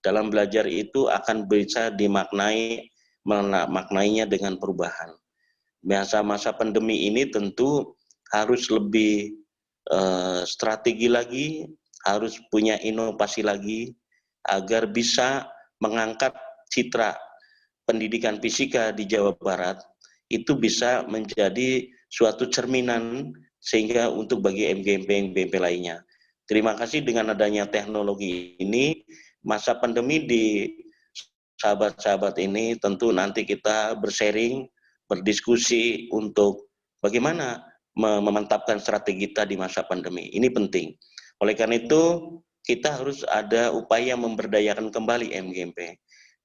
dalam belajar itu akan bisa maknainya dengan perubahan. Masa-masa pandemi ini tentu harus lebih strategi lagi, harus punya inovasi lagi agar bisa mengangkat citra pendidikan fisika di Jawa Barat itu bisa menjadi suatu cerminan sehingga untuk bagi MGMP lainnya. Terima kasih dengan adanya teknologi ini, masa pandemi di sahabat-sahabat ini tentu nanti kita bersharing, berdiskusi untuk bagaimana memantapkan strategi kita di masa pandemi. Ini penting. Oleh karena itu, kita harus ada upaya memberdayakan kembali MGMP.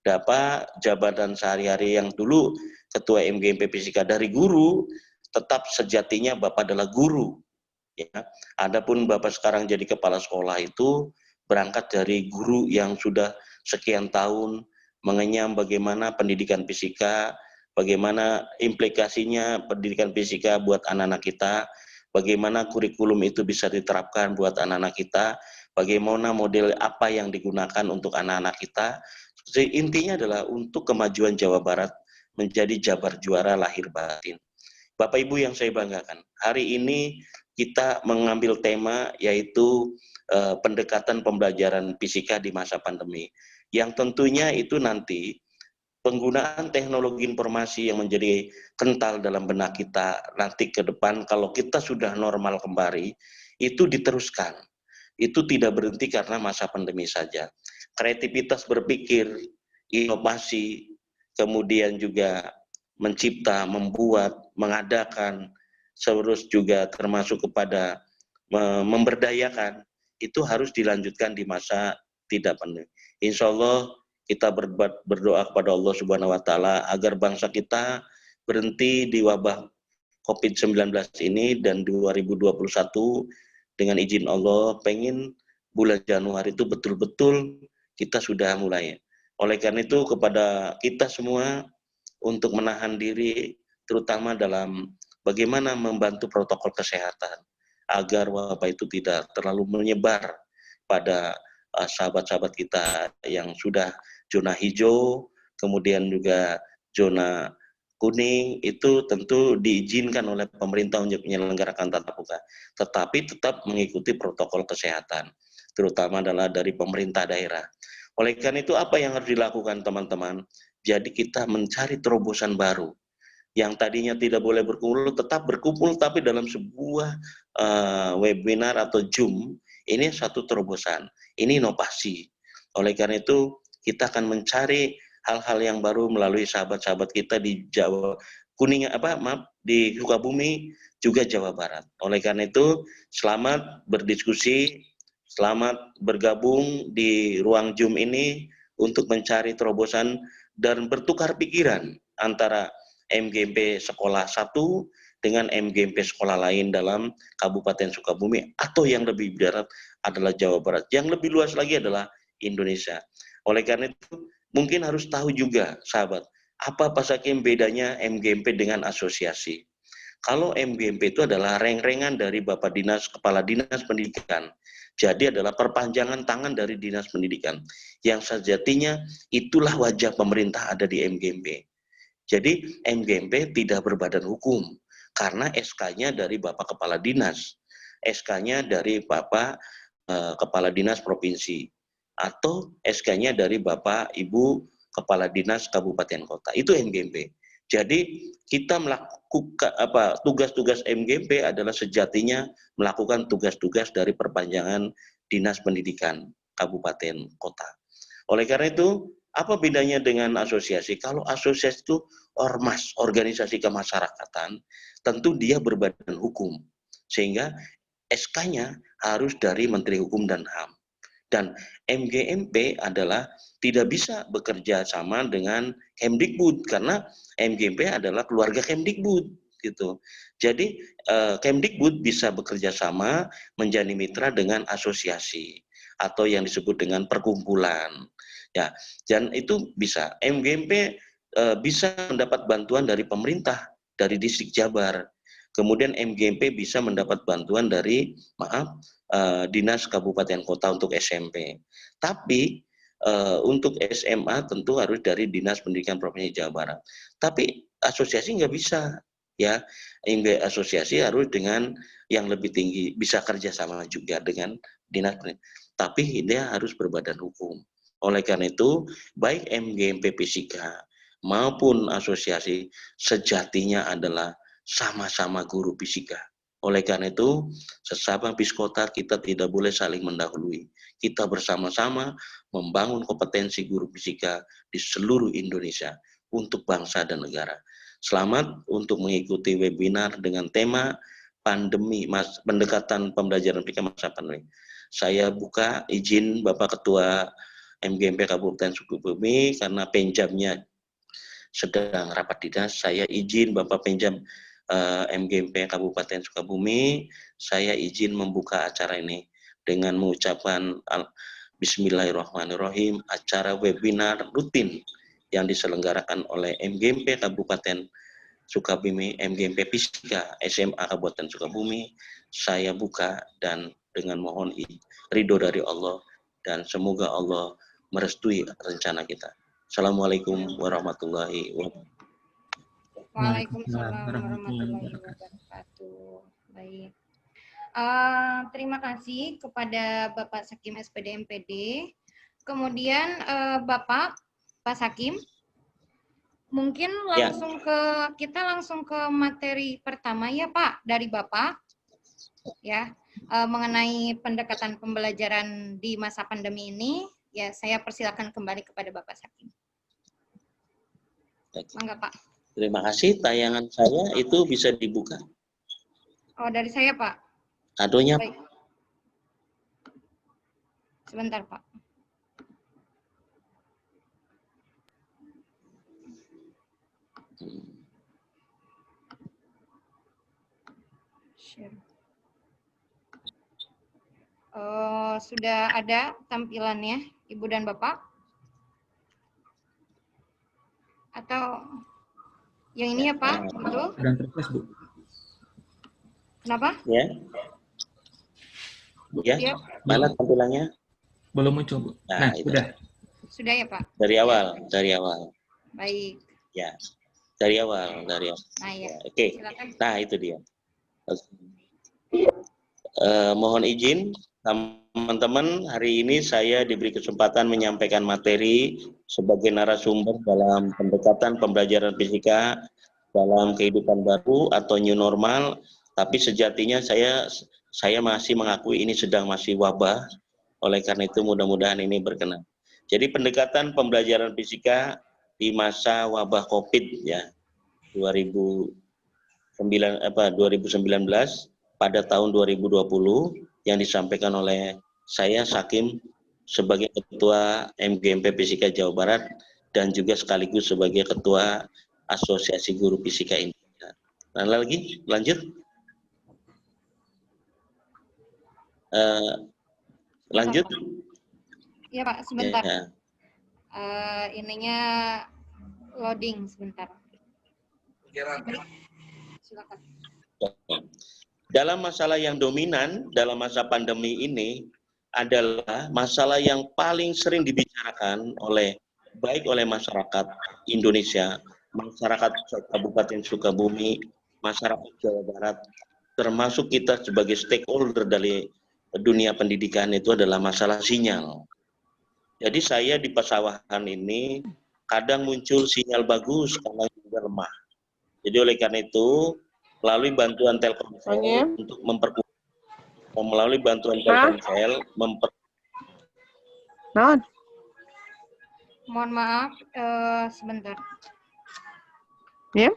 Dapat jabatan sehari-hari yang dulu Ketua MGMP Fisika dari guru, tetap sejatinya Bapak adalah guru. Ya. Adapun Bapak sekarang jadi kepala sekolah itu berangkat dari guru yang sudah sekian tahun mengenyam bagaimana pendidikan fisika, bagaimana implikasinya pendidikan fisika buat anak-anak kita, bagaimana kurikulum itu bisa diterapkan buat anak-anak kita, bagaimana model apa yang digunakan untuk anak-anak kita. Jadi intinya adalah untuk kemajuan Jawa Barat menjadi Jabar juara lahir batin. Bapak Ibu yang saya banggakan, hari ini kita mengambil tema yaitu pendekatan pembelajaran fisika di masa pandemi. Yang tentunya itu nanti penggunaan teknologi informasi yang menjadi kental dalam benak kita nanti ke depan kalau kita sudah normal kembali, itu diteruskan. Itu tidak berhenti karena masa pandemi saja. Kreativitas berpikir, inovasi, kemudian juga mencipta, membuat, mengadakan, terus juga termasuk kepada memberdayakan, itu harus dilanjutkan di masa tidak pandemi. Insya Allah kita berdoa kepada Allah Subhanahu wa Ta'ala agar bangsa kita berhenti di wabah COVID-19 ini, dan 2021 dengan izin Allah pengen bulan Januari itu betul-betul kita sudah mulai. Oleh karena itu kepada kita semua untuk menahan diri terutama dalam bagaimana membantu protokol kesehatan agar wabah itu tidak terlalu menyebar pada sahabat-sahabat kita yang sudah zona hijau, kemudian juga zona kuning, itu tentu diizinkan oleh pemerintah untuk menyelenggarakan tatap muka, tetapi tetap mengikuti protokol kesehatan, terutama adalah dari pemerintah daerah. Oleh karena itu apa yang harus dilakukan teman-teman? Jadi kita mencari terobosan baru, yang tadinya tidak boleh berkumpul, tetap berkumpul, tapi dalam sebuah webinar atau Zoom, ini satu terobosan, ini inovasi. Oleh karena itu, kita akan mencari hal-hal yang baru melalui sahabat-sahabat kita di Jawa di Sukabumi, juga Jawa Barat. Oleh karena itu, selamat berdiskusi, selamat bergabung di ruang Zoom ini untuk mencari terobosan dan bertukar pikiran antara MGMP sekolah satu dengan MGMP sekolah lain dalam Kabupaten Sukabumi, atau yang lebih darat adalah Jawa Barat. Yang lebih luas lagi adalah Indonesia. Oleh karena itu, mungkin harus tahu juga, sahabat, apa saja bedanya MGMP dengan asosiasi. Kalau MGMP itu adalah reng-rengan dari Bapak Dinas, Kepala Dinas Pendidikan. Jadi adalah perpanjangan tangan dari Dinas Pendidikan. Yang sejatinya itulah wajah pemerintah ada di MGMP. Jadi MGMP tidak berbadan hukum karena SK-nya dari Bapak Kepala Dinas, SK-nya dari Bapak Kepala Dinas Provinsi, atau SK-nya dari Bapak Ibu Kepala Dinas Kabupaten Kota. Itu MGMP. Jadi kita melakukan tugas-tugas MGMP adalah sejatinya melakukan tugas-tugas dari perpanjangan Dinas Pendidikan Kabupaten Kota. Oleh karena itu, apa bedanya dengan asosiasi? Kalau asosiasi itu ormas, organisasi kemasyarakatan, tentu dia berbadan hukum. Sehingga SK-nya harus dari Menteri Hukum dan HAM. Dan MGMP adalah tidak bisa bekerja sama dengan Kemdikbud, karena MGMP adalah keluarga Kemdikbud. Gitu. Jadi Kemdikbud bisa bekerja sama menjadi mitra dengan asosiasi atau yang disebut dengan perkumpulan. Ya, dan itu bisa. MGMP bisa mendapat bantuan dari pemerintah, dari Distrik Jabar. Kemudian MGMP bisa mendapat bantuan dari, Dinas Kabupaten Kota untuk SMP. Tapi Untuk SMA tentu harus dari Dinas Pendidikan Provinsi Jawa Barat. Tapi asosiasi nggak bisa, ya. Asosiasi harus dengan yang lebih tinggi, bisa kerjasama juga dengan Dinas Pendidikan. Tapi dia harus berbadan hukum. Oleh karena itu, baik MGMP Fisika maupun asosiasi sejatinya adalah sama-sama guru fisika. Oleh karena itu, sesama biskota kita tidak boleh saling mendahului. Kita bersama-sama membangun kompetensi guru fisika di seluruh Indonesia untuk bangsa dan negara. Selamat untuk mengikuti webinar dengan tema pandemi, pendekatan pembelajaran fisika masa pandemi. Saya buka izin Bapak Ketua MGMP Kabupaten Sukabumi karena penjamnya sedang rapat dinas. Saya izin Bapak Penjam MGMP Kabupaten Sukabumi, saya izin membuka acara ini dengan mengucapkan Bismillahirrahmanirrahim, acara webinar rutin yang diselenggarakan oleh MGMP Kabupaten Sukabumi, MGMP Fisika SMA Kabupaten Sukabumi, saya buka dan dengan mohon ridho dari Allah dan semoga Allah merestui rencana kita. Assalamualaikum warahmatullahi wabarakatuh. Waalaikumsalam warahmatullahi wabarakatuh. Baik. Terima kasih kepada Bapak Sakim SPD MPD. Kemudian Bapak Pak Sakim, mungkin langsung kita langsung ke materi pertama ya Pak dari Bapak, ya mengenai pendekatan pembelajaran di masa pandemi ini. Ya saya persilakan kembali kepada Bapak Sakim. Mangga Pak. Terima kasih, tayangan saya itu bisa dibuka. Oh, dari saya, Pak. Aduhnya. Baik. Sebentar, Pak. Share. Sudah ada tampilannya, Ibu dan Bapak? Atau yang ini ya Pak, betul? Dan terus Bu. Kenapa? Ya. Ya. Mana tampilannya? Belum muncul Bu. Nah sudah. Sudah ya Pak? Dari awal. Baik. Ya. Dari awal. Nah ya. Oke. Nah itu dia. Mohon izin teman-teman, hari ini saya diberi kesempatan menyampaikan materi sebagai narasumber dalam pendekatan pembelajaran fisika dalam kehidupan baru atau new normal, tapi sejatinya saya masih mengakui ini masih wabah, oleh karena itu mudah-mudahan ini berkenan. Jadi pendekatan pembelajaran fisika di masa wabah COVID ya 2019 pada tahun 2020 yang disampaikan oleh saya Sakim sebagai Ketua MGMP Fisika Jawa Barat dan juga sekaligus sebagai Ketua Asosiasi Guru Fisika Indonesia. Nah, lanjut. Lanjut. Iya Pak, sebentar. Ya. Ininya loading sebentar. Silakan. Dalam masalah yang dominan dalam masa pandemi ini adalah masalah yang paling sering dibicarakan baik oleh masyarakat Indonesia, masyarakat Kabupaten Sukabumi, masyarakat Jawa Barat, termasuk kita sebagai stakeholder dari dunia pendidikan itu adalah masalah sinyal. Jadi saya di pesawahan ini kadang muncul sinyal bagus, kadang juga lemah. Jadi oleh karena itu melalui bantuan Telkomsel untuk melalui bantuan Telkomsel Mohon maaf, sebentar. Ya.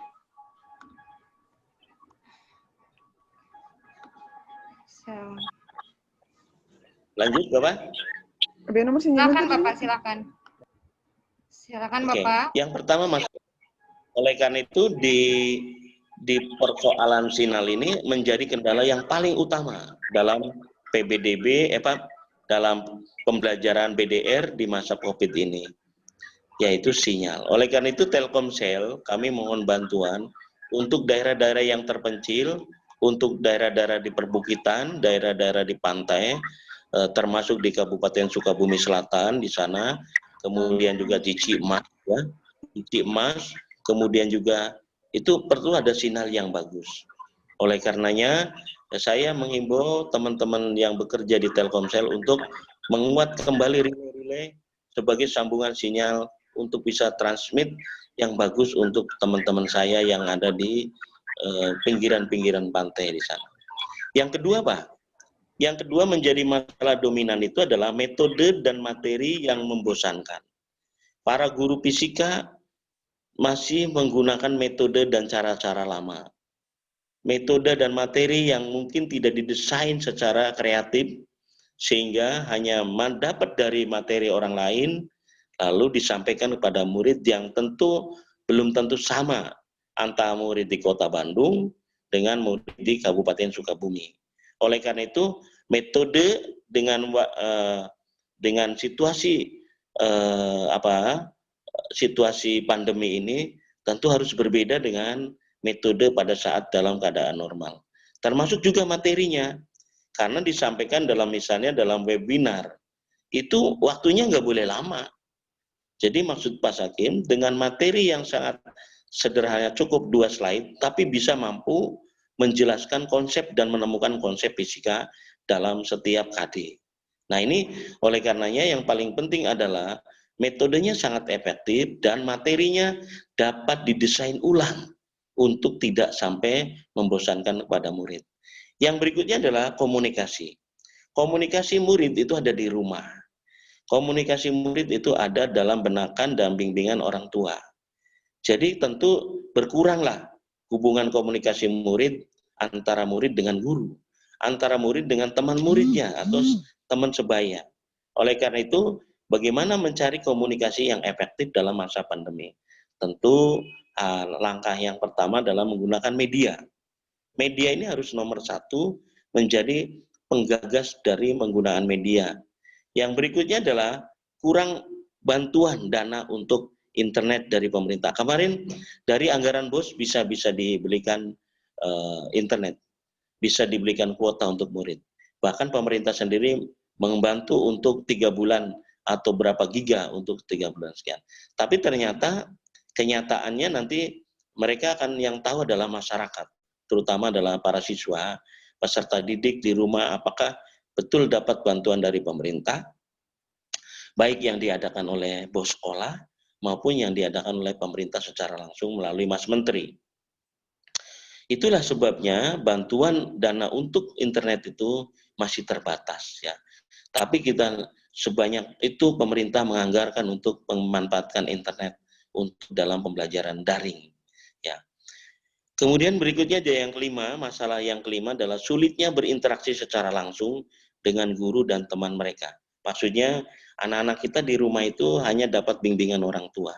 Lanjut, Bapak. Silakan, Bapak, silakan. Silakan, Bapak. Yang pertama, Mas, oleh karena itu di persoalan sinyal ini menjadi kendala yang paling utama dalam PBDB, dalam pembelajaran BDR di masa COVID ini, yaitu sinyal. Oleh karena itu Telkomsel kami mohon bantuan untuk daerah-daerah yang terpencil, untuk daerah-daerah di perbukitan, daerah-daerah di pantai, termasuk di Kabupaten Sukabumi Selatan di sana, kemudian juga di Cimas, ya, di Cimas, kemudian juga itu perlu ada sinyal yang bagus. Oleh karenanya, saya menghimbau teman-teman yang bekerja di Telkomsel untuk menguat kembali relay sebagai sambungan sinyal untuk bisa transmit yang bagus untuk teman-teman saya yang ada di pinggiran-pinggiran pantai di sana. Yang kedua, Pak, yang kedua menjadi masalah dominan itu adalah metode dan materi yang membosankan. Para guru fisika masih menggunakan metode dan cara-cara lama. Metode dan materi yang mungkin tidak didesain secara kreatif, sehingga hanya dapat dari materi orang lain, lalu disampaikan kepada murid yang tentu belum tentu sama antara murid di Kota Bandung dengan murid di Kabupaten Sukabumi. Oleh karena itu, metode dengan situasi situasi pandemi ini tentu harus berbeda dengan metode pada saat dalam keadaan normal. Termasuk juga materinya, karena disampaikan dalam misalnya dalam webinar, itu waktunya nggak boleh lama. Jadi maksud Pak Sakim, dengan materi yang sangat sederhana, cukup 2 slide, tapi bisa mampu menjelaskan konsep dan menemukan konsep fisika dalam setiap KD. Nah ini oleh karenanya yang paling penting adalah metodenya sangat efektif dan materinya dapat didesain ulang untuk tidak sampai membosankan kepada murid. Yang berikutnya adalah komunikasi. Komunikasi murid itu ada di rumah. Komunikasi murid itu ada dalam benakan dan bimbingan orang tua. Jadi tentu berkuranglah hubungan komunikasi murid antara murid dengan guru, antara murid dengan teman muridnya atau teman sebaya. Oleh karena itu, bagaimana mencari komunikasi yang efektif dalam masa pandemi? Tentu langkah yang pertama adalah menggunakan media. Media ini harus nomor 1 menjadi penggagas dari penggunaan media. Yang berikutnya adalah kurang bantuan dana untuk internet dari pemerintah. Kemarin dari anggaran BOS bisa dibelikan internet, bisa dibelikan kuota untuk murid. Bahkan pemerintah sendiri membantu untuk 3 bulan atau berapa giga untuk 3 bulan sekian. Tapi ternyata kenyataannya nanti mereka akan yang tahu adalah masyarakat, terutama adalah para siswa, peserta didik di rumah, apakah betul dapat bantuan dari pemerintah, baik yang diadakan oleh bos sekolah maupun yang diadakan oleh pemerintah secara langsung melalui Mas Menteri. Itulah sebabnya bantuan dana untuk internet itu masih terbatas, ya. Tapi kita sebanyak itu pemerintah menganggarkan untuk memanfaatkan internet untuk dalam pembelajaran daring, ya. Kemudian berikutnya yang kelima, masalah yang kelima adalah sulitnya berinteraksi secara langsung dengan guru dan teman mereka. Maksudnya anak-anak kita di rumah itu hanya dapat bimbingan orang tua.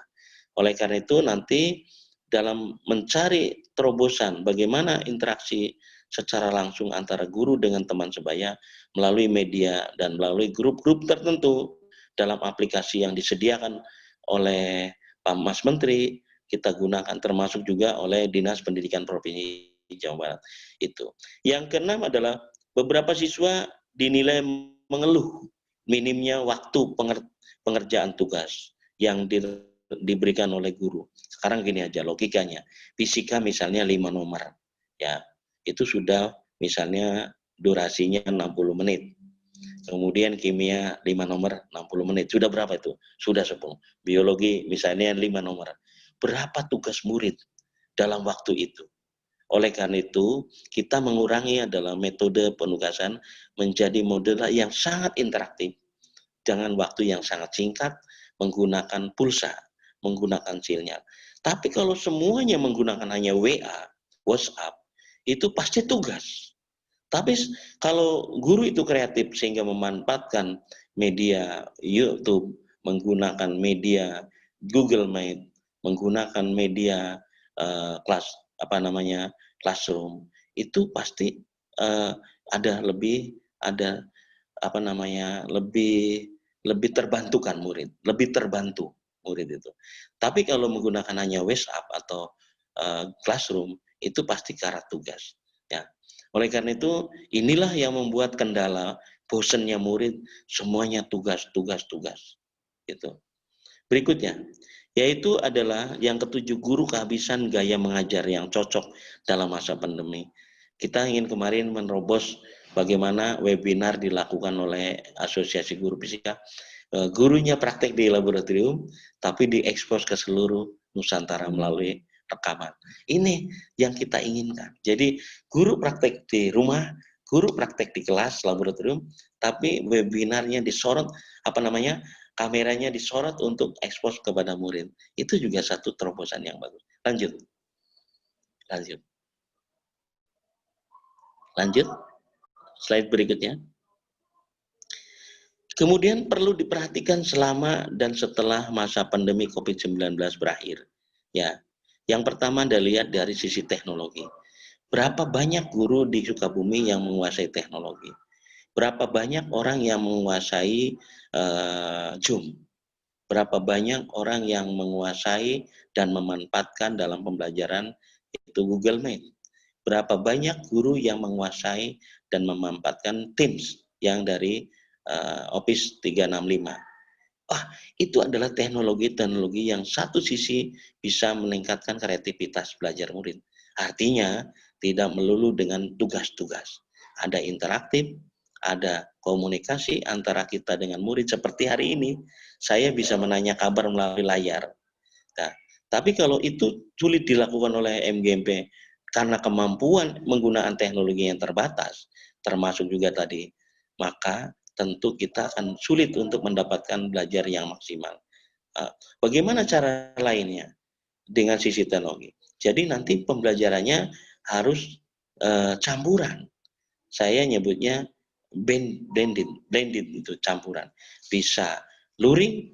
Oleh karena itu nanti dalam mencari terobosan bagaimana interaksi secara langsung antara guru dengan teman sebaya melalui media dan melalui grup-grup tertentu dalam aplikasi yang disediakan oleh Pak Mas Menteri, kita gunakan termasuk juga oleh Dinas Pendidikan Provinsi Jawa Barat itu. Yang keenam adalah beberapa siswa dinilai mengeluh minimnya waktu pengerjaan tugas yang diberikan oleh guru. Sekarang gini aja logikanya, fisika misalnya 5 nomor, ya itu sudah misalnya durasinya 60 menit. Kemudian kimia 5 nomor 60 menit, sudah berapa itu? Sudah 10. Biologi misalnya 5 nomor. Berapa tugas murid dalam waktu itu? Oleh karena itu, kita mengurangi adalah metode penugasan menjadi model yang sangat interaktif, dengan waktu yang sangat singkat, menggunakan pulsa, menggunakan sinyal. Tapi kalau semuanya menggunakan hanya WA, WhatsApp, itu pasti tugas. Tapi kalau guru itu kreatif sehingga memanfaatkan media YouTube, menggunakan media Google Meet, menggunakan media Classroom, itu pasti lebih terbantukan murid, lebih terbantu murid itu. Tapi kalau menggunakan hanya WhatsApp atau Classroom, itu pasti karat tugas, ya. Oleh karena itu, inilah yang membuat kendala bosennya murid, semuanya tugas. Gitu. Berikutnya, yaitu adalah yang ketujuh, guru kehabisan gaya mengajar yang cocok dalam masa pandemi. Kita ingin kemarin menerobos bagaimana webinar dilakukan oleh Asosiasi Guru Fisika. Gurunya praktek di laboratorium, tapi diekspos ke seluruh Nusantara melalui rekaman. Ini yang kita inginkan. Jadi guru praktek di rumah, guru praktek di kelas laboratorium, tapi webinarnya disorot, kameranya disorot untuk ekspos kepada murid. Itu juga satu terobosan yang bagus. Lanjut. Slide berikutnya. Kemudian perlu diperhatikan selama dan setelah masa pandemi COVID-19 berakhir. Ya, yang pertama Anda lihat dari sisi teknologi. Berapa banyak guru di Sukabumi yang menguasai teknologi? Berapa banyak orang yang menguasai Zoom? Berapa banyak orang yang menguasai dan memanfaatkan dalam pembelajaran itu Google Meet? Berapa banyak guru yang menguasai dan memanfaatkan Teams yang dari Office 365. Itu adalah teknologi-teknologi yang satu sisi bisa meningkatkan kreativitas belajar murid. Artinya tidak melulu dengan tugas-tugas. Ada interaktif, ada komunikasi antara kita dengan murid. Seperti hari ini, saya bisa menanya kabar melalui layar. Nah, tapi kalau itu sulit dilakukan oleh MGMP karena kemampuan menggunakan teknologi yang terbatas, termasuk juga tadi, maka tentu kita akan sulit untuk mendapatkan belajar yang maksimal. Bagaimana cara lainnya dengan sisi teknologi? Jadi nanti pembelajarannya harus campuran. Saya nyebutnya blended itu campuran. Bisa luring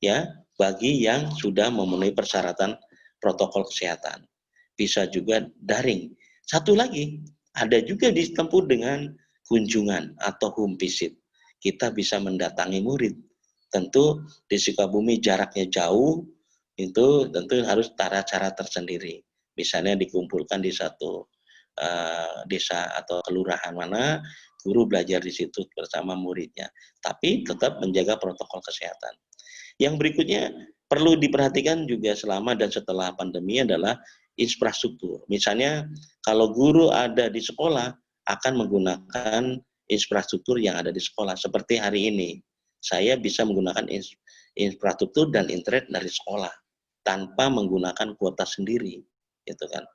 ya bagi yang sudah memenuhi persyaratan protokol kesehatan. Bisa juga daring. Satu lagi, ada juga ditempuh dengan kunjungan atau home visit. Kita bisa mendatangi murid. Tentu di Sukabumi jaraknya jauh, itu tentu harus cara-cara tersendiri. Misalnya dikumpulkan di satu desa atau kelurahan mana, guru belajar di situ bersama muridnya. Tapi tetap menjaga protokol kesehatan. Yang berikutnya perlu diperhatikan juga selama dan setelah pandemi adalah infrastruktur. Misalnya kalau guru ada di sekolah akan menggunakan infrastruktur yang ada di sekolah. Seperti hari ini, saya bisa menggunakan infrastruktur dan internet dari sekolah tanpa menggunakan kuota sendiri, gitu kan.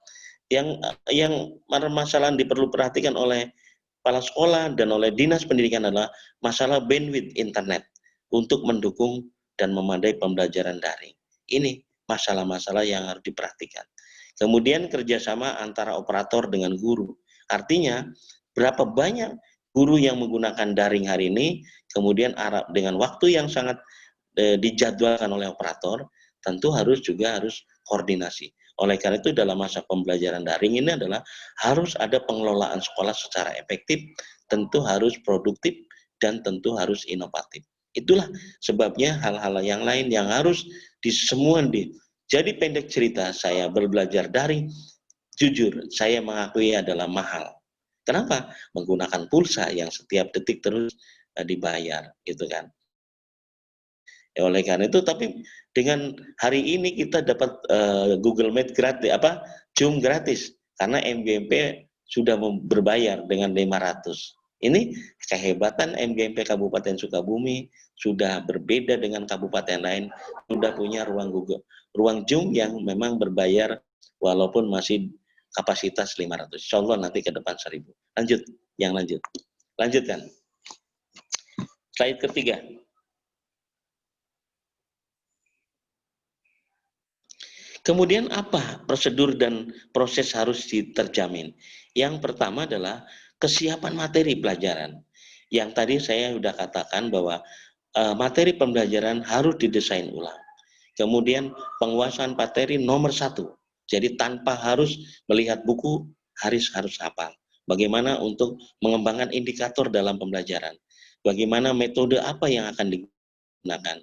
Yang permasalahan diperlu perhatikan oleh kepala sekolah dan oleh dinas pendidikan adalah masalah bandwidth internet untuk mendukung dan memadai pembelajaran daring. Ini masalah-masalah yang harus diperhatikan. Kemudian kerjasama antara operator dengan guru. Artinya berapa banyak guru yang menggunakan daring hari ini, kemudian dengan waktu yang sangat dijadwalkan oleh operator, tentu harus koordinasi. Oleh karena itu dalam masa pembelajaran daring ini adalah harus ada pengelolaan sekolah secara efektif, tentu harus produktif, dan tentu harus inovatif. Itulah sebabnya hal-hal yang lain yang harus Jadi pendek cerita, saya berbelajar daring, jujur saya mengakui adalah mahal. Kenapa? Menggunakan pulsa yang setiap detik terus dibayar, gitu kan. Ya, oleh karena itu, tapi dengan hari ini kita dapat Google Meet gratis, Zoom gratis, karena MGMP sudah berbayar dengan 500. Ini kehebatan MGMP Kabupaten Sukabumi, sudah berbeda dengan kabupaten lain, sudah punya ruang Zoom yang memang berbayar walaupun masih kapasitas 500. Insya Allah nanti ke depan 1000. Lanjutkan. Slide ketiga. Kemudian apa prosedur dan proses harus terjamin? Yang pertama adalah kesiapan materi pelajaran. Yang tadi saya sudah katakan bahwa materi pembelajaran harus didesain ulang. Kemudian penguasaan materi nomor 1. Jadi tanpa harus melihat buku, harus hafal. Bagaimana untuk mengembangkan indikator dalam pembelajaran. Bagaimana metode apa yang akan digunakan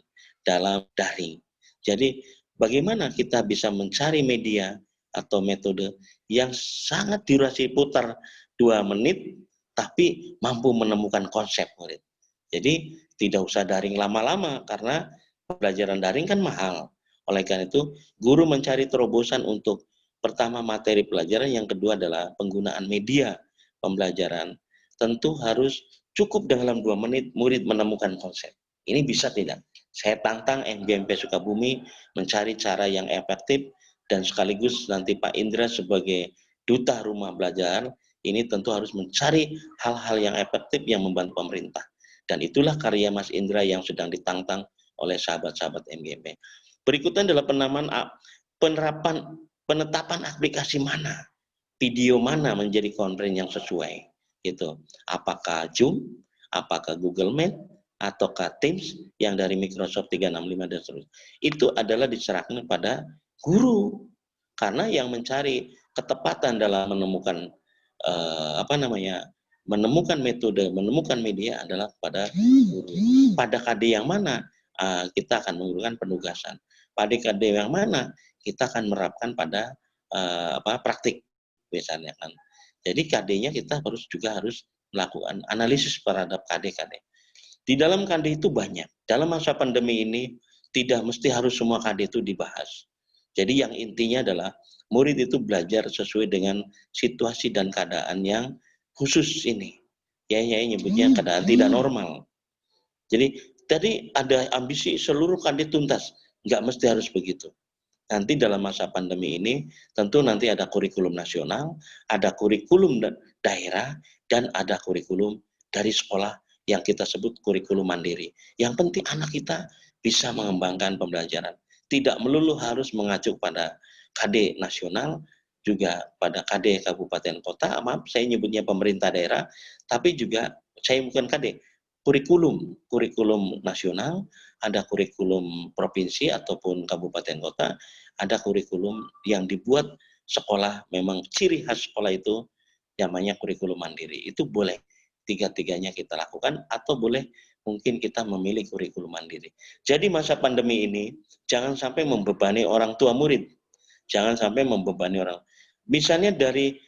dalam daring. Jadi bagaimana kita bisa mencari media atau metode yang sangat durasi putar 2 menit, tapi mampu menemukan konsep murid. Jadi tidak usah daring lama-lama karena pembelajaran daring kan mahal. Oleh karena itu, guru mencari terobosan untuk pertama materi pelajaran, yang kedua adalah penggunaan media pembelajaran. Tentu harus cukup dalam 2 menit murid menemukan konsep. Ini bisa tidak? Saya tantang MGMP Sukabumi mencari cara yang efektif, dan sekaligus nanti Pak Indra sebagai duta rumah belajar, ini tentu harus mencari hal-hal yang efektif yang membantu pemerintah. Dan itulah karya Mas Indra yang sedang ditantang oleh sahabat-sahabat MGMP. Berikutnya adalah penetapan aplikasi mana, video mana menjadi konten yang sesuai. Gitu. Apakah Zoom, apakah Google Meet, ataukah Teams yang dari Microsoft 365 dan seterusnya. Itu adalah diserahkan kepada guru. Karena yang mencari ketepatan dalam menemukan menemukan metode, menemukan media adalah pada guru. Pada KD yang mana kita akan menggunakan penugasan. Pada KD yang mana kita akan menerapkan pada praktik misalnya kan. Jadi KD-nya kita harus melakukan analisis terhadap KD-KD. Di dalam KD itu banyak. Dalam masa pandemi ini tidak mesti harus semua KD itu dibahas. Jadi yang intinya adalah murid itu belajar sesuai dengan situasi dan keadaan yang khusus ini. Ya nyebutnya keadaan tidak normal. Jadi tadi ada ambisi seluruh KD tuntas, nggak mesti harus begitu. Nanti dalam masa pandemi ini tentu nanti ada kurikulum nasional, ada kurikulum daerah, dan ada kurikulum dari sekolah yang kita sebut kurikulum mandiri. Yang penting anak kita bisa mengembangkan pembelajaran. Tidak melulu harus mengacu pada KD nasional, juga pada KD kabupaten kota, maaf saya nyebutnya pemerintah daerah, tapi juga saya bukan KD, kurikulum nasional, ada kurikulum provinsi ataupun kabupaten kota, ada kurikulum yang dibuat sekolah, memang ciri khas sekolah itu namanya kurikulum mandiri. Itu boleh tiga-tiganya kita lakukan, atau boleh mungkin kita memilih kurikulum mandiri. Jadi masa pandemi ini jangan sampai membebani orang tua murid, jangan sampai membebani orang. Misalnya dari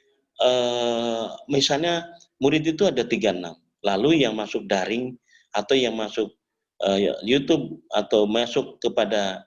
misalnya murid itu ada 36, lalu yang masuk daring atau yang masuk YouTube atau masuk kepada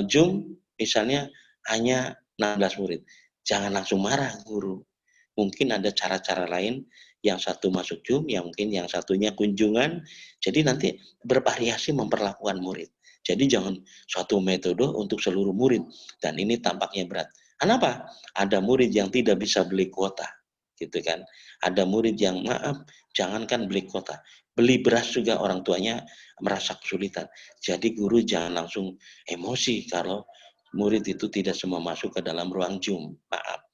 Zoom misalnya hanya 16 murid. Jangan langsung marah guru. Mungkin ada cara-cara lain, yang satu masuk Zoom, yang mungkin yang satunya kunjungan. Jadi nanti bervariasi memperlakukan murid. Jadi jangan suatu metode untuk seluruh murid, dan ini tampaknya berat. Kenapa? Ada murid yang tidak bisa beli kuota, gitu kan? Ada murid yang maaf, jangankan beli kuota, beli beras juga orang tuanya merasa kesulitan. Jadi guru jangan langsung emosi kalau murid itu tidak semua masuk ke dalam ruang Zoom. Maaf.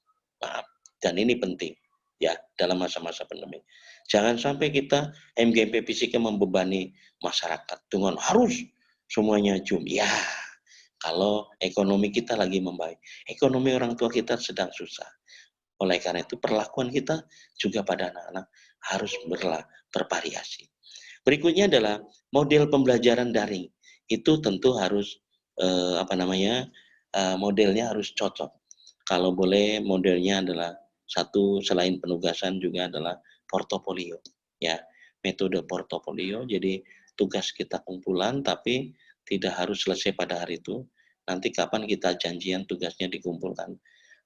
Dan ini penting ya dalam masa-masa pandemi. Jangan sampai kita MGMP Fisika membebani masyarakat dengan harus semuanya Zoom. Ya, kalau ekonomi kita lagi membaik, ekonomi orang tua kita sedang susah. Oleh karena itu perlakuan kita juga pada anak-anak harus bervariasi. Berikutnya adalah model pembelajaran daring. Itu tentu harus modelnya harus cocok. Kalau boleh modelnya adalah satu, selain penugasan juga adalah portofolio. Ya, metode portofolio. Jadi tugas kita kumpulan, tapi tidak harus selesai pada hari itu. Nanti kapan kita janjian tugasnya dikumpulkan.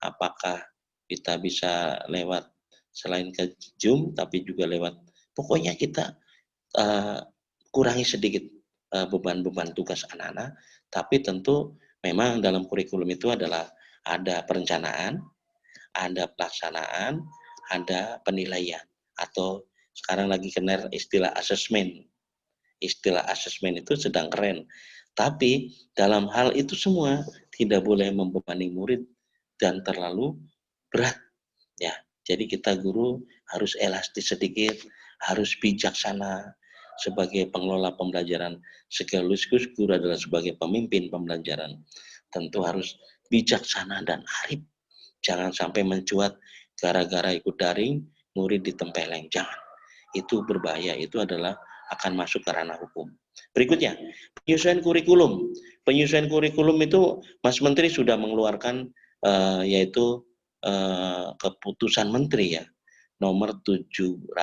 Apakah kita bisa lewat selain ke Zoom, tapi juga lewat. Pokoknya kita kurangi sedikit beban-beban tugas anak-anak. Tapi tentu memang dalam kurikulum itu adalah ada perencanaan, ada pelaksanaan, ada penilaian, atau sekarang lagi kena istilah asesmen. Istilah asesmen itu sedang keren. Tapi dalam hal itu semua tidak boleh membebani murid dan terlalu berat. Ya, jadi kita guru harus elastis sedikit, harus bijaksana sebagai pengelola pembelajaran. Sekaligus guru adalah sebagai pemimpin pembelajaran. Tentu harus bijaksana dan arif. Jangan sampai mencuat gara-gara ikut daring, murid ditempeleng. Jangan. Itu berbahaya. Itu adalah akan masuk ke ranah hukum. Berikutnya, penyusunan kurikulum. Penyusunan kurikulum itu Mas Menteri sudah mengeluarkan yaitu keputusan Menteri ya, nomor 719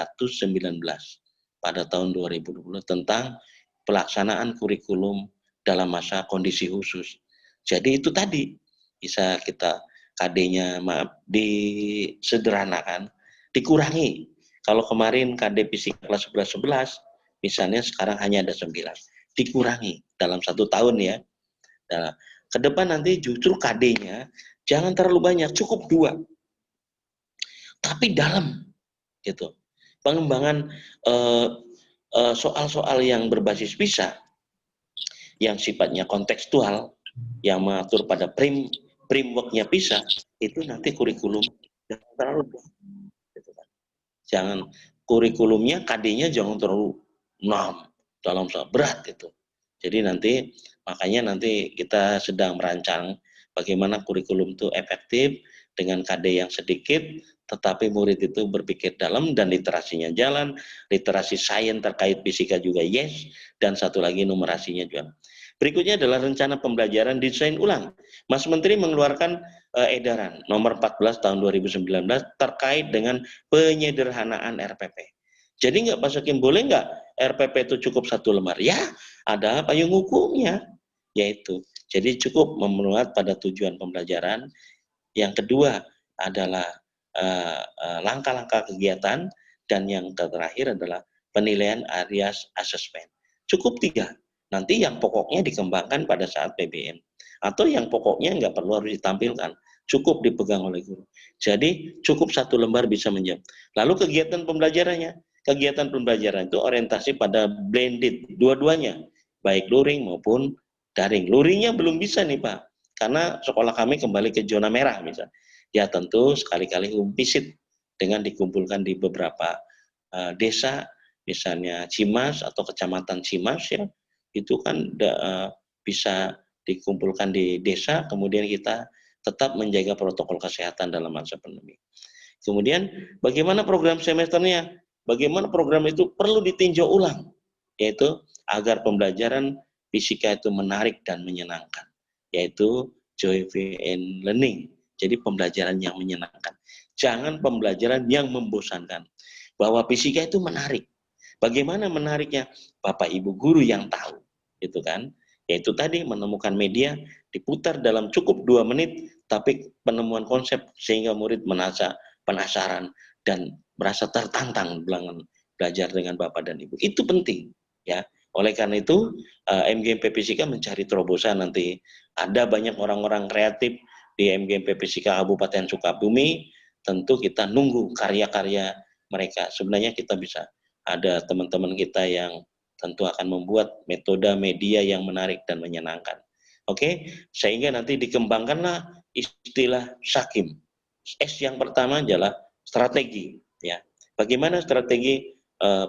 pada tahun 2020 tentang pelaksanaan kurikulum dalam masa kondisi khusus. Jadi itu tadi bisa kita KD-nya disederhanakan, dikurangi. Kalau kemarin KD fisika kelas 11 misalnya sekarang hanya ada 9, dikurangi dalam 1 tahun ya. Nah, ke depan nanti justru KD-nya jangan terlalu banyak, cukup 2. Tapi dalam gitu. Pengembangan soal-soal yang berbasis PISA yang sifatnya kontekstual, yang mengatur pada framework-nya PISA, itu nanti kurikulum jangan terlalu gitu kan. Jangan kurikulumnya KD-nya jangan terlalu 6 dalam berat itu. Jadi makanya nanti kita sedang merancang bagaimana kurikulum itu efektif dengan KD yang sedikit, tetapi murid itu berpikir dalam dan literasinya jalan, literasi sains terkait fisika juga yes, dan satu lagi numerasinya juga. Berikutnya adalah rencana pembelajaran desain ulang. Mas Menteri mengeluarkan edaran nomor 14 tahun 2019 terkait dengan penyederhanaan RPP. Jadi nggak Pak Sakim, boleh nggak RPP itu cukup 1 lembar? Ya, ada payung hukumnya, yaitu. Jadi cukup memuat pada tujuan pembelajaran. Yang kedua adalah langkah-langkah kegiatan, dan yang terakhir adalah penilaian area assessment. Cukup 3. Nanti yang pokoknya dikembangkan pada saat PBM. Atau yang pokoknya nggak perlu harus ditampilkan, cukup dipegang oleh guru. Jadi cukup 1 lembar bisa menjawab. Lalu kegiatan pembelajarannya. Kegiatan pembelajaran itu orientasi pada blended, dua-duanya, baik luring maupun daring. Luringnya belum bisa nih Pak, karena sekolah kami kembali ke zona merah misalnya. Ya tentu sekali-kali visit dengan dikumpulkan di beberapa desa, misalnya Cimas atau kecamatan Cimas ya, itu kan bisa dikumpulkan di desa, kemudian kita tetap menjaga protokol kesehatan dalam masa pandemi. Kemudian bagaimana program semesternya? Bagaimana program itu perlu ditinjau ulang, yaitu agar pembelajaran fisika itu menarik dan menyenangkan, yaitu joyful and learning. Jadi pembelajaran yang menyenangkan. Jangan pembelajaran yang membosankan. Bahwa fisika itu menarik. Bagaimana menariknya? Bapak Ibu guru yang tahu, gitu kan? Yaitu tadi menemukan media, diputar dalam cukup 2 menit, tapi penemuan konsep sehingga murid merasa penasaran dan merasa tertantang belajar dengan Bapak dan Ibu. Itu penting, ya. Oleh karena itu, MGMP Fisika mencari terobosan nanti. Ada banyak orang-orang kreatif di MGMP Fisika Kabupaten Sukabumi, tentu kita nunggu karya-karya mereka. Sebenarnya kita bisa, ada teman-teman kita yang tentu akan membuat metode media yang menarik dan menyenangkan. Oke, sehingga nanti dikembangkanlah istilah SAKIM. S yang pertama adalah strategi, ya. Bagaimana strategi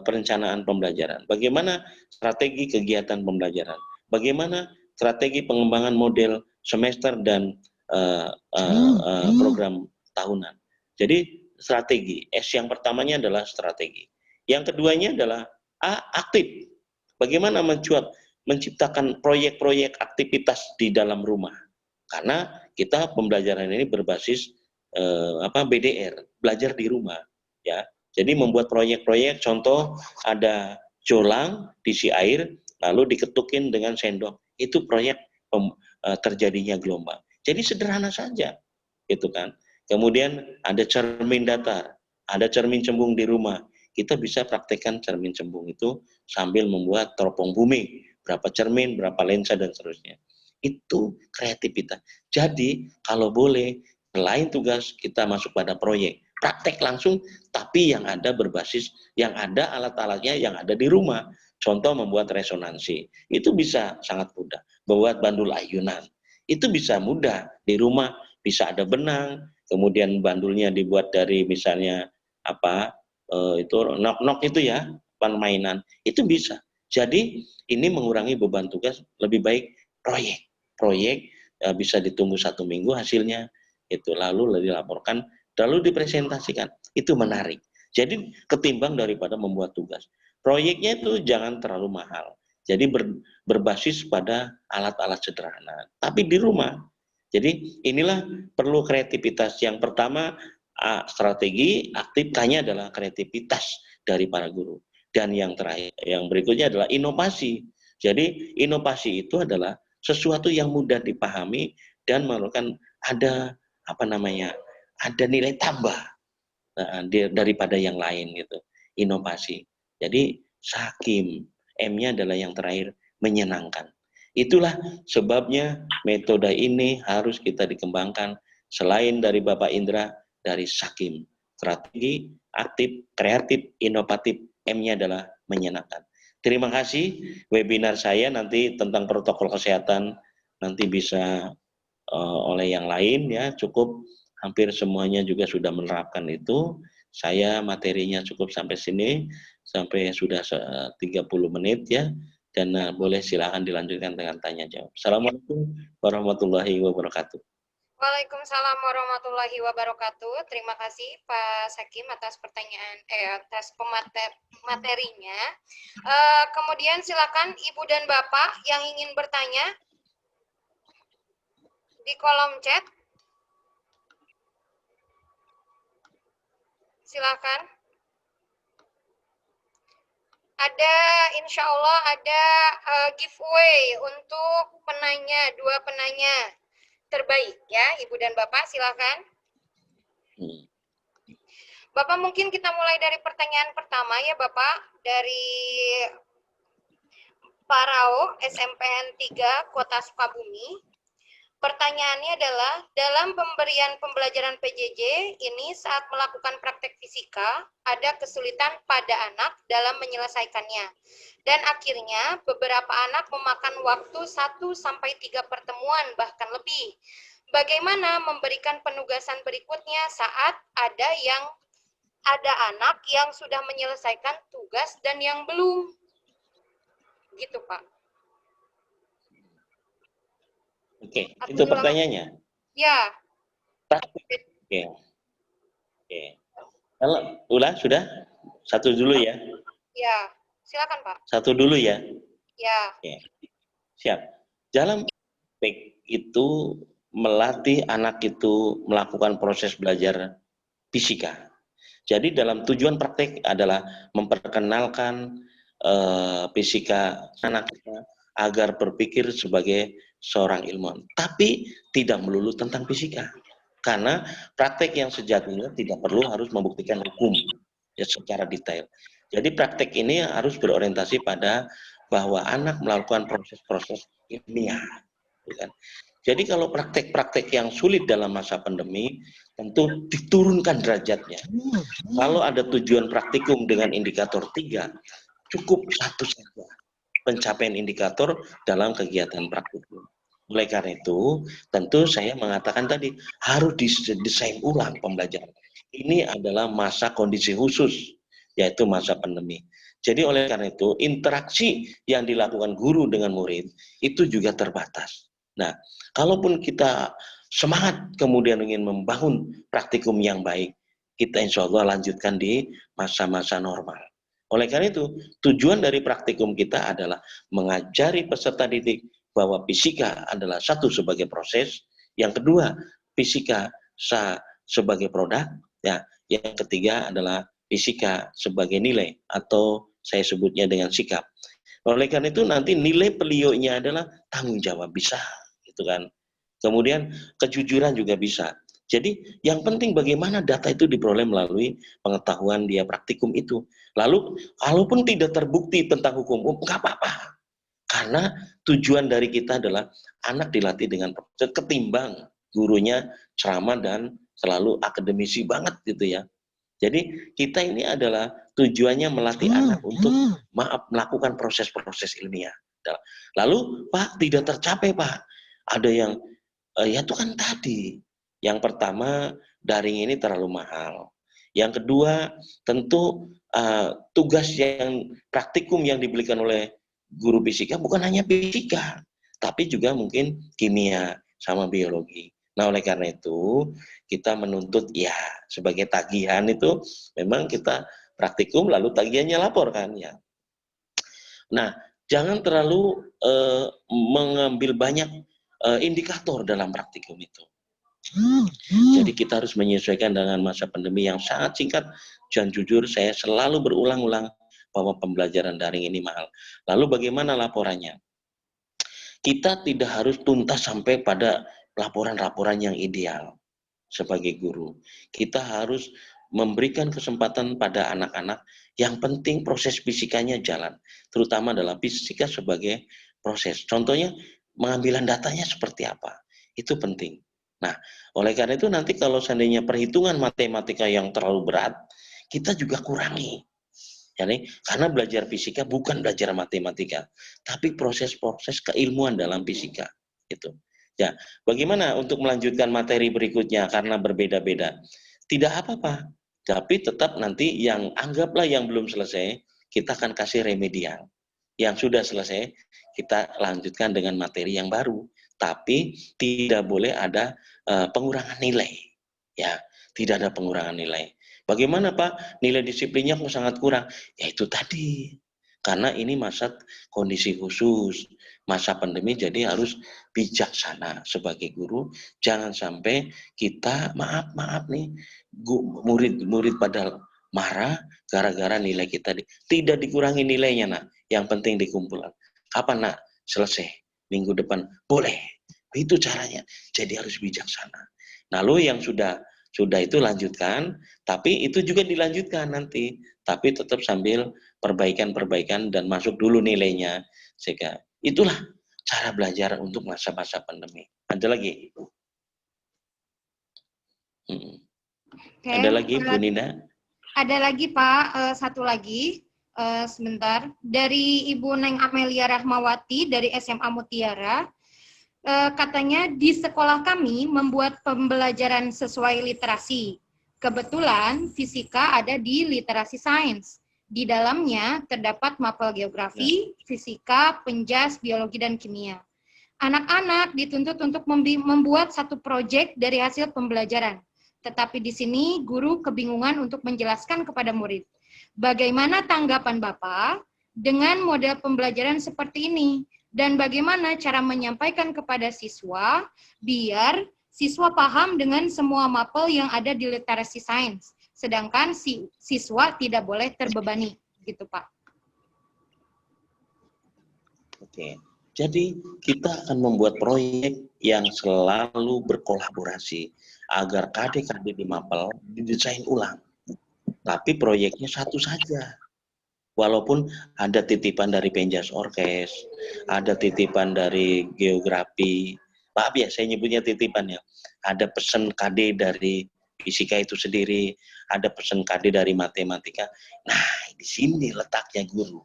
perencanaan pembelajaran? Bagaimana strategi kegiatan pembelajaran? Bagaimana strategi pengembangan model semester dan program tahunan? Jadi strategi. S yang pertamanya adalah strategi. Yang keduanya adalah A, aktif. Bagaimana menciptakan proyek-proyek aktivitas di dalam rumah? Karena kita pembelajaran ini berbasis BDR, belajar di rumah, ya. Jadi membuat proyek-proyek, contoh ada jolang diisi air lalu diketukin dengan sendok, itu proyek terjadinya gelombang. Jadi sederhana saja, gitu kan. Kemudian ada cermin datar, ada cermin cembung di rumah. Kita bisa praktekkan cermin cembung itu sambil membuat teropong bumi, berapa cermin, berapa lensa dan seterusnya. Itu kreativitas. Jadi kalau boleh, selain tugas kita masuk pada proyek, praktek langsung, tapi yang ada berbasis, yang ada alat-alatnya yang ada di rumah. Contoh membuat resonansi, itu bisa sangat mudah. Membuat bandul ayunan, itu bisa mudah di rumah, bisa ada benang, kemudian bandulnya dibuat dari misalnya itu nok-nok itu ya, mainan, itu bisa. Jadi ini mengurangi beban tugas, lebih baik proyek bisa ditunggu 1 minggu hasilnya, itu lalu dilaporkan, lalu dipresentasikan, itu menarik. Jadi ketimbang daripada membuat tugas, proyeknya itu jangan terlalu mahal. Jadi berbasis pada alat-alat sederhana, tapi di rumah. Jadi inilah perlu kreativitas. Yang pertama strategi, aktif, K-nya adalah kreativitas dari para guru. Dan yang terakhir, yang berikutnya adalah inovasi. Jadi inovasi itu adalah sesuatu yang mudah dipahami dan memerlukan ada ada nilai tambah daripada yang lain gitu. Inovasi. Jadi Sakim, M-nya adalah yang terakhir, menyenangkan. Itulah sebabnya metode ini harus kita dikembangkan selain dari Bapak Indra, dari Sakim. Strategi, aktif, kreatif, inovatif, M-nya adalah menyenangkan. Terima kasih. Webinar saya nanti tentang protokol kesehatan nanti bisa oleh yang lain ya, cukup hampir semuanya juga sudah menerapkan itu. Saya materinya cukup sampai sini, sampai sudah 30 menit ya, dan boleh silakan dilanjutkan dengan tanya jawab. Assalamualaikum warahmatullahi wabarakatuh. Waalaikumsalam warahmatullahi wabarakatuh. Terima kasih Pak Sakim atas pertanyaan, atas materinya. Kemudian silakan Ibu dan Bapak yang ingin bertanya di kolom chat. Silakan. Ada, insya Allah ada giveaway untuk penanya, 2 penanya terbaik ya, Ibu dan Bapak, silakan. Bapak, mungkin kita mulai dari pertanyaan pertama ya Bapak, dari Pak Rao, SMPN 3, Kota Sukabumi. Pertanyaannya adalah, dalam pemberian pembelajaran PJJ ini saat melakukan praktek fisika, ada kesulitan pada anak dalam menyelesaikannya. Dan akhirnya beberapa anak memakan waktu 1-3 pertemuan, bahkan lebih. Bagaimana memberikan penugasan berikutnya saat ada anak yang sudah menyelesaikan tugas dan yang belum? Gitu, Pak. Oke, itu pertanyaannya. Ya. Oke. Kalau ulah sudah? Satu dulu ya. Ya, silakan Pak. Satu dulu ya. Ya. Oke. Siap. Dalam praktek itu melatih anak itu melakukan proses belajar fisika. Jadi dalam tujuan praktek adalah memperkenalkan fisika anak kita agar berpikir sebagai seorang ilmuwan. Tapi tidak melulu tentang fisika. Karena praktek yang sejatinya tidak perlu harus membuktikan hukum ya secara detail. Jadi praktek ini harus berorientasi pada bahwa anak melakukan proses-proses ilmiah. Kan? Jadi kalau praktek-praktek yang sulit dalam masa pandemi, tentu diturunkan derajatnya. Kalau ada tujuan praktikum dengan indikator 3, cukup 1 saja pencapaian indikator dalam kegiatan praktikum. Oleh karena itu, tentu saya mengatakan tadi, harus didesain ulang pembelajaran. Ini adalah masa kondisi khusus, yaitu masa pandemi. Jadi oleh karena itu, interaksi yang dilakukan guru dengan murid, itu juga terbatas. Nah, kalaupun kita semangat kemudian ingin membangun praktikum yang baik, kita insya Allah lanjutkan di masa-masa normal. Oleh karena itu, tujuan dari praktikum kita adalah mengajari peserta didik bahwa fisika adalah satu sebagai proses, yang kedua fisika sebagai produk, ya, yang ketiga adalah fisika sebagai nilai atau saya sebutnya dengan sikap. Oleh karena itu nanti nilai pelionya adalah tanggung jawab bisa, gitu kan. Kemudian kejujuran juga bisa. Jadi yang penting bagaimana data itu diperoleh melalui pengetahuan dia praktikum itu. Lalu kalaupun tidak terbukti tentang hukum, nggak apa-apa. Karena tujuan dari kita adalah anak dilatih dengan ketimbang gurunya ceramah dan selalu akademisi banget gitu ya. Jadi kita ini adalah tujuannya melatih anak untuk melakukan proses-proses ilmiah. Lalu Pak tidak tercapai Pak. Ada yang ya itu kan tadi. Yang pertama daring ini terlalu mahal. Yang kedua tentu tugas yang praktikum yang diberikan oleh guru fisika bukan hanya fisika, tapi juga mungkin kimia sama biologi. Nah oleh karena itu kita menuntut ya sebagai tagihan itu memang kita praktikum lalu tagihannya lapor kan ya. Nah jangan terlalu mengambil banyak indikator dalam praktikum itu. Jadi kita harus menyesuaikan dengan masa pandemi yang sangat singkat. Dan jujur saya selalu berulang-ulang bahwa pembelajaran daring ini mahal. Lalu bagaimana laporannya? Kita tidak harus tuntas sampai pada laporan-laporan yang ideal sebagai guru. Kita harus memberikan kesempatan pada anak-anak yang penting proses fisikanya jalan, terutama dalam fisika sebagai proses. Contohnya pengambilan datanya seperti apa, itu penting. Nah, oleh karena itu nanti kalau seandainya perhitungan matematika yang terlalu berat, kita juga kurangi. Jadi, karena belajar fisika bukan belajar matematika, tapi proses-proses keilmuan dalam fisika. Itu. Ya, bagaimana untuk melanjutkan materi berikutnya karena berbeda-beda? Tidak apa-apa, tapi tetap nanti yang anggaplah yang belum selesai, kita akan kasih remedial. Yang sudah selesai, kita lanjutkan dengan materi yang baru. Tapi tidak boleh ada pengurangan nilai. Ya, tidak ada pengurangan nilai. Bagaimana Pak? Nilai disiplinnya kok sangat kurang? Ya itu tadi. Karena ini masa kondisi khusus, masa pandemi, jadi harus bijaksana sebagai guru. Jangan sampai kita maaf nih, murid-murid pada marah gara-gara nilai kita tidak dikurangi nilainya nak. Yang penting dikumpulkan. Kapan nak selesai? Minggu depan boleh. Itu caranya. Jadi harus bijaksana. Lalu yang sudah itu lanjutkan, tapi itu juga dilanjutkan nanti, tapi tetap sambil perbaikan dan masuk dulu nilainya. Sehingga itulah cara belajar untuk masa-masa pandemi. Ada lagi? Oke, ada lagi Bu Nina? Ada lagi Pak, satu lagi. Sebentar, dari Ibu Neng Amelia Rahmawati dari SMA Mutiara, katanya di sekolah kami membuat pembelajaran sesuai literasi. Kebetulan fisika ada di literasi sains. Di dalamnya terdapat mapel geografi, fisika, penjas, biologi, dan kimia. Anak-anak dituntut untuk membuat satu proyek dari hasil pembelajaran. Tetapi di sini guru kebingungan untuk menjelaskan kepada murid. Bagaimana tanggapan Bapak dengan model pembelajaran seperti ini? Dan bagaimana cara menyampaikan kepada siswa biar siswa paham dengan semua mapel yang ada di literasi sains, sedangkan siswa tidak boleh terbebani, gitu Pak. Oke, jadi kita akan membuat proyek yang selalu berkolaborasi agar KD-KD di mapel didesain ulang. Tapi proyeknya satu saja. Walaupun ada titipan dari penjas orkes, ada titipan dari geografi, maaf ya saya nyebutnya titipan ya, ada pesan KD dari fisika itu sendiri, ada pesan KD dari matematika. Nah, di sini letaknya guru.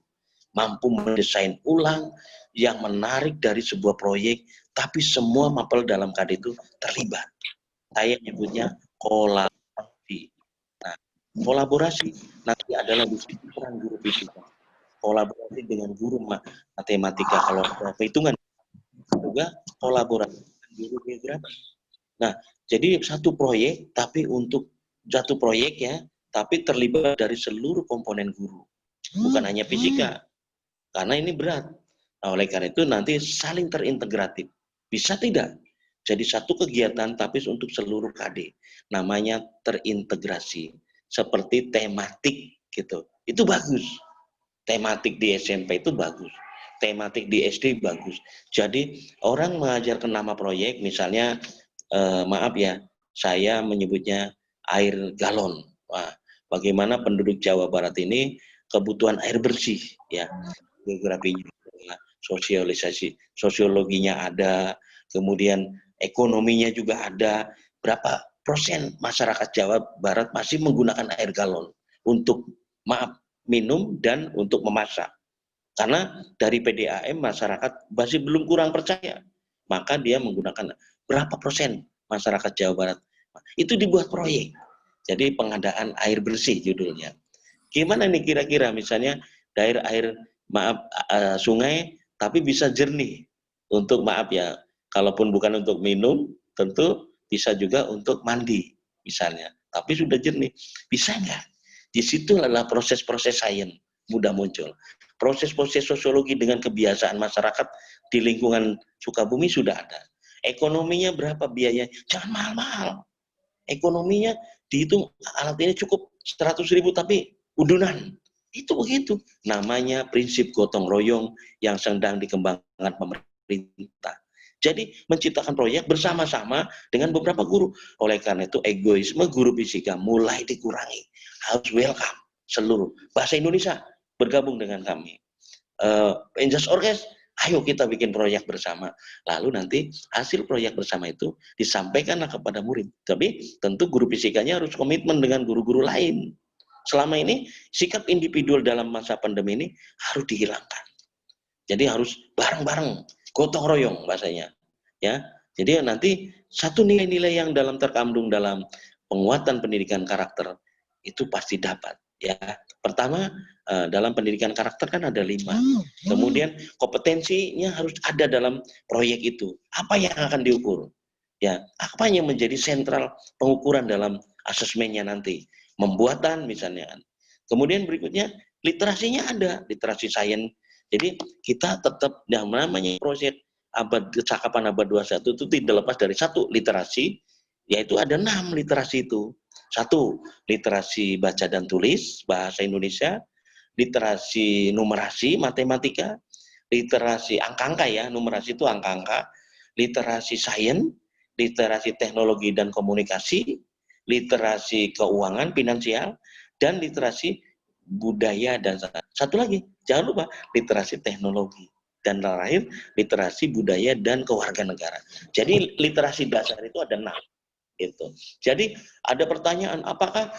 Mampu mendesain ulang yang menarik dari sebuah proyek, tapi semua mapel dalam KD itu terlibat. Saya nyebutnya kolaborasi. Nah, kolaborasi nanti adalah di situ peran guru fisika. Kolaborasi dengan guru matematika, kalau ada perhitungan juga kolaborasi dengan guru geografi. Nah, jadi satu proyek, tapi untuk satu proyek ya, tapi terlibat dari seluruh komponen guru, bukan hanya fisika, karena ini berat. Nah, oleh karena itu nanti saling terintegratif. Bisa tidak? Jadi satu kegiatan tapi untuk seluruh KD. Namanya terintegrasi. Seperti tematik gitu. Itu bagus. Tematik di SMP itu bagus. Tematik di SD bagus. Jadi orang mengajarkan nama proyek, misalnya maaf ya, saya menyebutnya air galon. Wah, bagaimana penduduk Jawa Barat ini kebutuhan air bersih ya. Geografinya, sosiologinya ada, kemudian ekonominya juga ada. Berapa persen masyarakat Jawa Barat masih menggunakan air galon untuk minum dan untuk memasak. Karena dari PDAM masyarakat masih belum kurang percaya, maka dia menggunakan berapa persen masyarakat Jawa Barat. Itu dibuat proyek. Jadi pengadaan air bersih judulnya. Gimana nih kira-kira misalnya daerah air sungai tapi bisa jernih untuk kalaupun bukan untuk minum tentu bisa juga untuk mandi misalnya, tapi sudah jernih, bisa nggak? Di situ adalah proses-proses sains mudah muncul, proses-proses sosiologi dengan kebiasaan masyarakat di lingkungan Sukabumi sudah ada, Ekonominya berapa biayanya? Jangan mahal-mahal. Ekonominya dihitung alat ini cukup 100.000 tapi udunan. Itu begitu. Namanya prinsip gotong royong yang sedang dikembangkan pemerintah. Jadi menciptakan proyek bersama-sama dengan beberapa guru. Oleh karena itu egoisme guru fisika mulai dikurangi. Harus welcome seluruh bahasa Indonesia bergabung dengan kami. Penjas Orkes, ayo kita bikin proyek bersama. Lalu nanti hasil proyek bersama itu disampaikanlah kepada murid. Tapi tentu guru fisikanya harus komitmen dengan guru-guru lain. Selama ini sikap individual dalam masa pandemi ini harus dihilangkan. Jadi harus bareng-bareng, gotong royong bahasanya. Ya, jadi nanti satu nilai-nilai yang terkandung dalam penguatan pendidikan karakter itu pasti dapat. Ya, pertama dalam pendidikan karakter kan ada 5. Kemudian kompetensinya harus ada dalam proyek itu. Apa yang akan diukur? Ya, apa yang menjadi sentral pengukuran dalam asesmennya nanti? Membuatan misalnya. Kemudian berikutnya literasinya ada, literasi sains. Jadi kita tetap yang namanya proyek kecakapan abad 21 itu tidak lepas dari satu literasi, yaitu ada 6 literasi itu. 1, literasi baca dan tulis bahasa Indonesia, literasi numerasi matematika, literasi angka-angka ya, numerasi itu angka-angka, literasi sains, literasi teknologi dan komunikasi, literasi keuangan finansial, dan literasi budaya dan satu lagi, jangan lupa literasi teknologi. Dan terakhir, literasi budaya dan kewarganegaraan. Jadi literasi dasar itu ada 6. Gitu. Jadi ada pertanyaan, apakah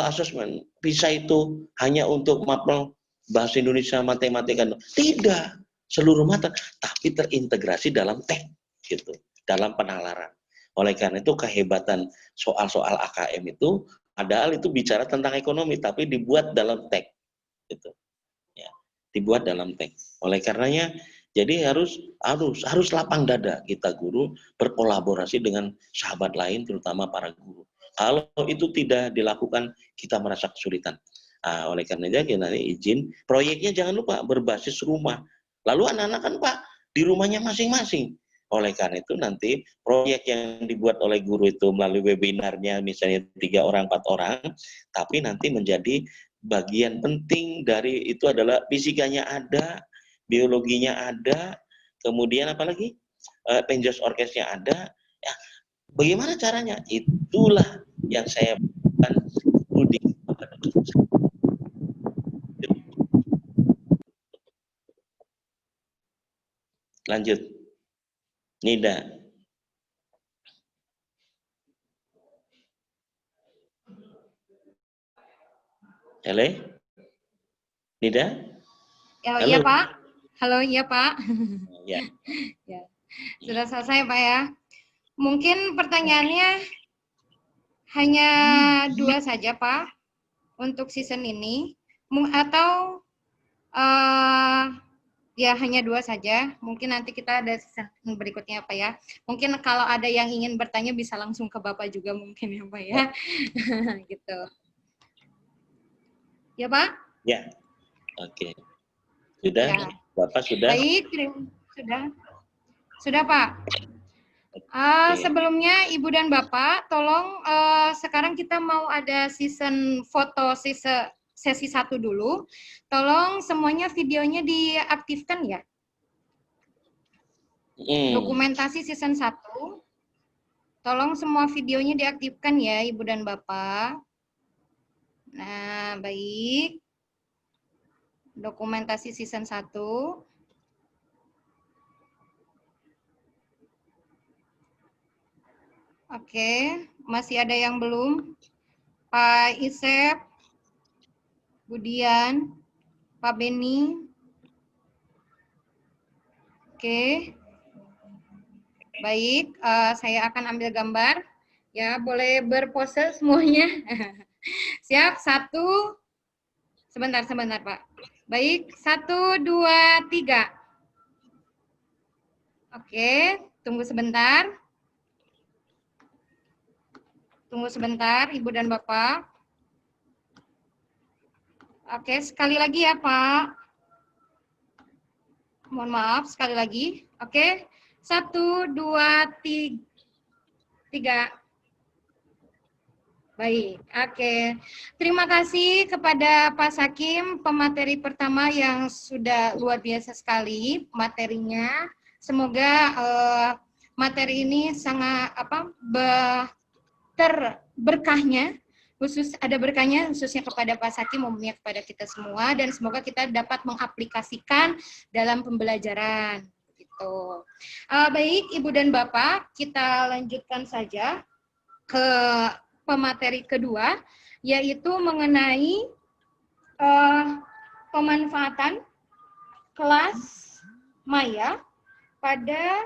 asesmen PISA itu hanya untuk mapel bahasa Indonesia, matematika? Tidak, seluruh mata, tapi terintegrasi dalam teks, gitu, dalam penalaran. Oleh karena itu kehebatan soal-soal AKM itu, padahal itu bicara tentang ekonomi, tapi dibuat dalam teks, gitu. Ya, dibuat dalam teks. Oleh karenanya, jadi harus lapang dada kita guru berkolaborasi dengan sahabat lain, terutama para guru. Kalau itu tidak dilakukan, kita merasa kesulitan. Nah, oleh karenanya kita izin, proyeknya jangan lupa berbasis rumah. Lalu anak-anak kan Pak di rumahnya masing-masing. Oleh karena itu nanti proyek yang dibuat oleh guru itu melalui webinarnya misalnya 3 orang, 4 orang, tapi nanti menjadi bagian penting dari itu adalah fisikanya ada, biologinya ada, kemudian apalagi penjas orkesnya ada. Ya, bagaimana caranya? Itulah yang saya bukan di lanjut, Nida. Halo, Nida? Ya, Halo. iya Pak. Halo, iya Pak. Ya. Ya. Sudah selesai Pak ya. Mungkin pertanyaannya hanya 2 saja Pak untuk season ini, atau ya hanya 2 saja. Mungkin nanti kita ada season berikutnya Pak ya. Mungkin kalau ada yang ingin bertanya bisa langsung ke Bapak juga mungkin ya Pak ya. Gitu. Ya Pak? Ya. Oke. Sudah? Ya. Bapak sudah? Baik, sudah. Sudah Pak. Sebelumnya Ibu dan Bapak, tolong sekarang kita mau ada season foto sesi 1 dulu. Tolong semuanya videonya diaktifkan ya. Dokumentasi season 1. Tolong semua videonya diaktifkan ya Ibu dan Bapak. Nah, baik. Dokumentasi season 1. Oke, masih ada yang belum? Pak Isep, Budian, Pak Beni. Oke. Baik, saya akan ambil gambar. Ya, boleh berpose semuanya. Siap, 1. Sebentar Pak. Baik, 1, 2, 3. Oke, tunggu sebentar. Tunggu sebentar, Ibu dan Bapak. Oke, sekali lagi ya, Pak. Mohon maaf, sekali lagi. Oke, 1, 2, 3. Baik, oke. Terima kasih kepada Pak Sakim, pemateri pertama yang sudah luar biasa sekali materinya. Semoga materi ini sangat berkahnya, ada berkahnya khususnya kepada Pak Sakim, umumnya kepada kita semua, dan semoga kita dapat mengaplikasikan dalam pembelajaran. Gitu. Baik, Ibu dan Bapak, kita lanjutkan saja ke pemateri kedua, yaitu mengenai pemanfaatan kelas maya pada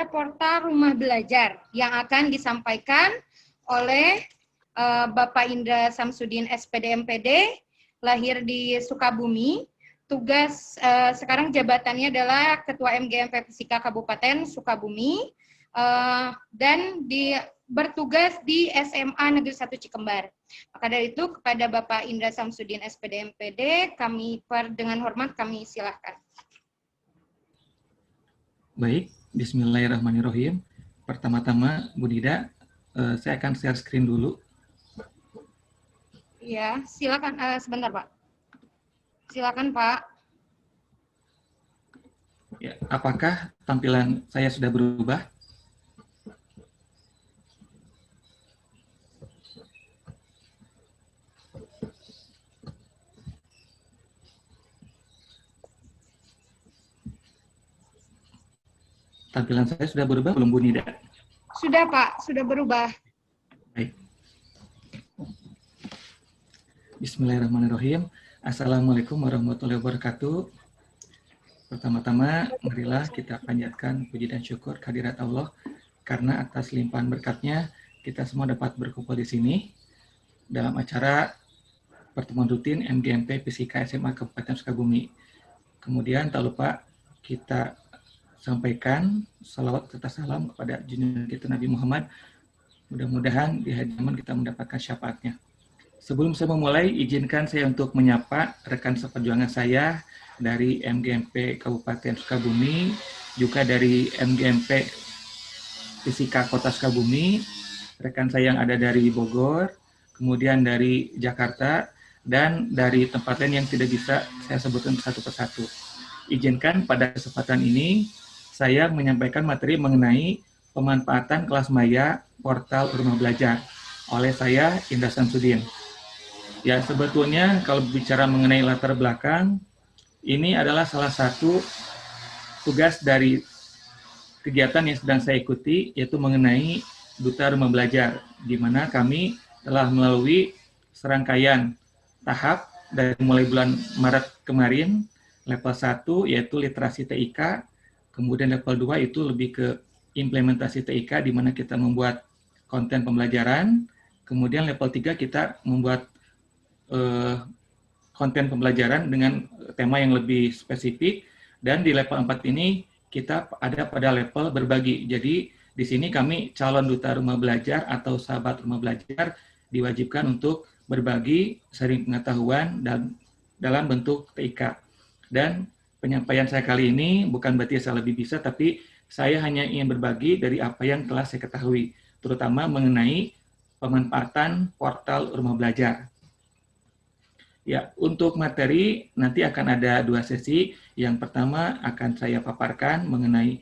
portal Rumah Belajar yang akan disampaikan oleh Bapak Indra Samsudin SPD MPD, lahir di Sukabumi. Tugas sekarang jabatannya adalah Ketua MGMP Fisika Kabupaten Sukabumi, dan bertugas di SMA Negeri 1 Cikembar. Maka dari itu kepada Bapak Indra Samsudin SPD MPD, dengan hormat kami silakan. Baik, bismillahirrahmanirrahim. Pertama-tama, Bu Nida, saya akan share screen dulu. Ya, silakan. Sebentar, Pak. Silakan, Pak. Ya, apakah tampilan saya sudah berubah? Tampilan saya sudah berubah belum, Bu Nida? Sudah, Pak. Sudah berubah. Baik. Bismillahirrahmanirrahim. Assalamualaikum warahmatullahi wabarakatuh. Pertama-tama, marilah kita panjatkan puji dan syukur kehadirat Allah, karena atas limpahan berkatnya, kita semua dapat berkumpul di sini dalam acara pertemuan rutin MGMP Fisika SMA Kabupaten Sukabumi. Kemudian tak lupa kita sampaikan salawat serta salam kepada junjungan kita Nabi Muhammad. Mudah-mudahan di hari zaman kita mendapatkan syafaatnya. Sebelum saya memulai, izinkan saya untuk menyapa rekan seperjuangan saya dari MGMP Kabupaten Sukabumi, juga dari MGMP Fisika Kota Sukabumi, rekan saya yang ada dari Bogor, kemudian dari Jakarta, dan dari tempat lain yang tidak bisa saya sebutkan satu persatu. Izinkan pada kesempatan ini, saya menyampaikan materi mengenai pemanfaatan kelas maya portal Rumah Belajar oleh saya, Indra Samsudin. Ya, sebetulnya kalau bicara mengenai latar belakang, ini adalah salah satu tugas dari kegiatan yang sedang saya ikuti, yaitu mengenai Duta Rumah Belajar, di mana kami telah melalui serangkaian tahap dari mulai bulan Maret kemarin, level 1 yaitu literasi TIK, kemudian level 2 itu lebih ke implementasi TIK, di mana kita membuat konten pembelajaran, kemudian level 3 kita membuat konten pembelajaran dengan tema yang lebih spesifik, dan di level 4 ini kita ada pada level berbagi. Jadi di sini kami calon duta rumah belajar atau sahabat rumah belajar diwajibkan untuk berbagi sharing pengetahuan dan dalam bentuk TIK. Dan penyampaian saya kali ini bukan berarti saya lebih bisa, tapi saya hanya ingin berbagi dari apa yang telah saya ketahui, terutama mengenai pemanfaatan portal rumah belajar. Ya, untuk materi nanti akan ada 2 sesi. Yang pertama akan saya paparkan mengenai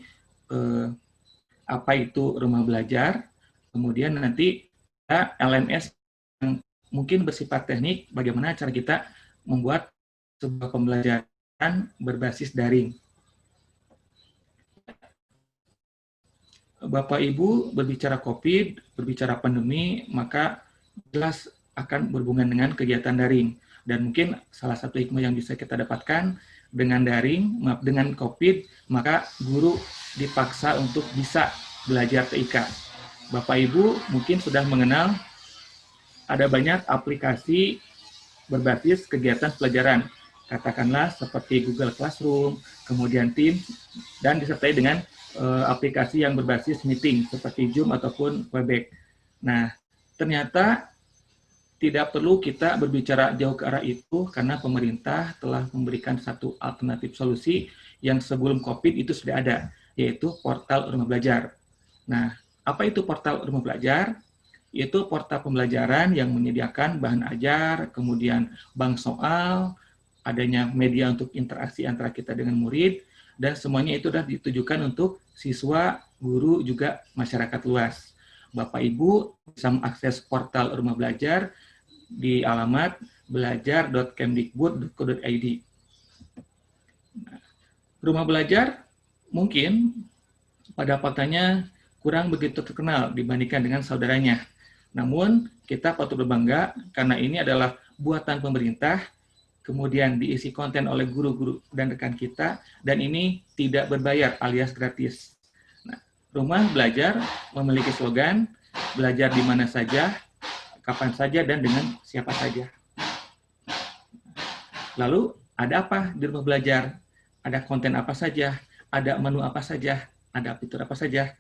apa itu rumah belajar. Kemudian nanti LMS yang mungkin bersifat teknik, bagaimana cara kita membuat sebuah pembelajaran berbasis daring. Bapak Ibu berbicara COVID, berbicara pandemi, maka jelas akan berhubungan dengan kegiatan daring. Dan mungkin salah satu hikmah yang bisa kita dapatkan dengan daring, dengan COVID, maka guru dipaksa untuk bisa belajar TIK. Bapak Ibu mungkin sudah mengenal ada banyak aplikasi berbasis kegiatan pelajaran, katakanlah seperti Google Classroom, kemudian Teams, dan disertai dengan aplikasi yang berbasis meeting seperti Zoom ataupun Webex. Nah, ternyata tidak perlu kita berbicara jauh ke arah itu karena pemerintah telah memberikan satu alternatif solusi yang sebelum COVID itu sudah ada, yaitu portal Rumah Belajar. Nah, apa itu portal Rumah Belajar? Yaitu portal pembelajaran yang menyediakan bahan ajar, kemudian bank soal, adanya media untuk interaksi antara kita dengan murid, dan semuanya itu sudah ditujukan untuk siswa, guru, juga masyarakat luas. Bapak Ibu bisa mengakses portal Rumah Belajar di alamat belajar.kemdikbud.go.id. Rumah Belajar mungkin pada faktanya kurang begitu terkenal dibandingkan dengan saudaranya. Namun kita patut berbangga karena ini adalah buatan pemerintah, kemudian diisi konten oleh guru-guru dan rekan kita, dan ini tidak berbayar alias gratis. Nah, Rumah Belajar memiliki slogan, belajar di mana saja, kapan saja, dan dengan siapa saja. Lalu, ada apa di Rumah Belajar? Ada konten apa saja? Ada menu apa saja? Ada fitur apa saja?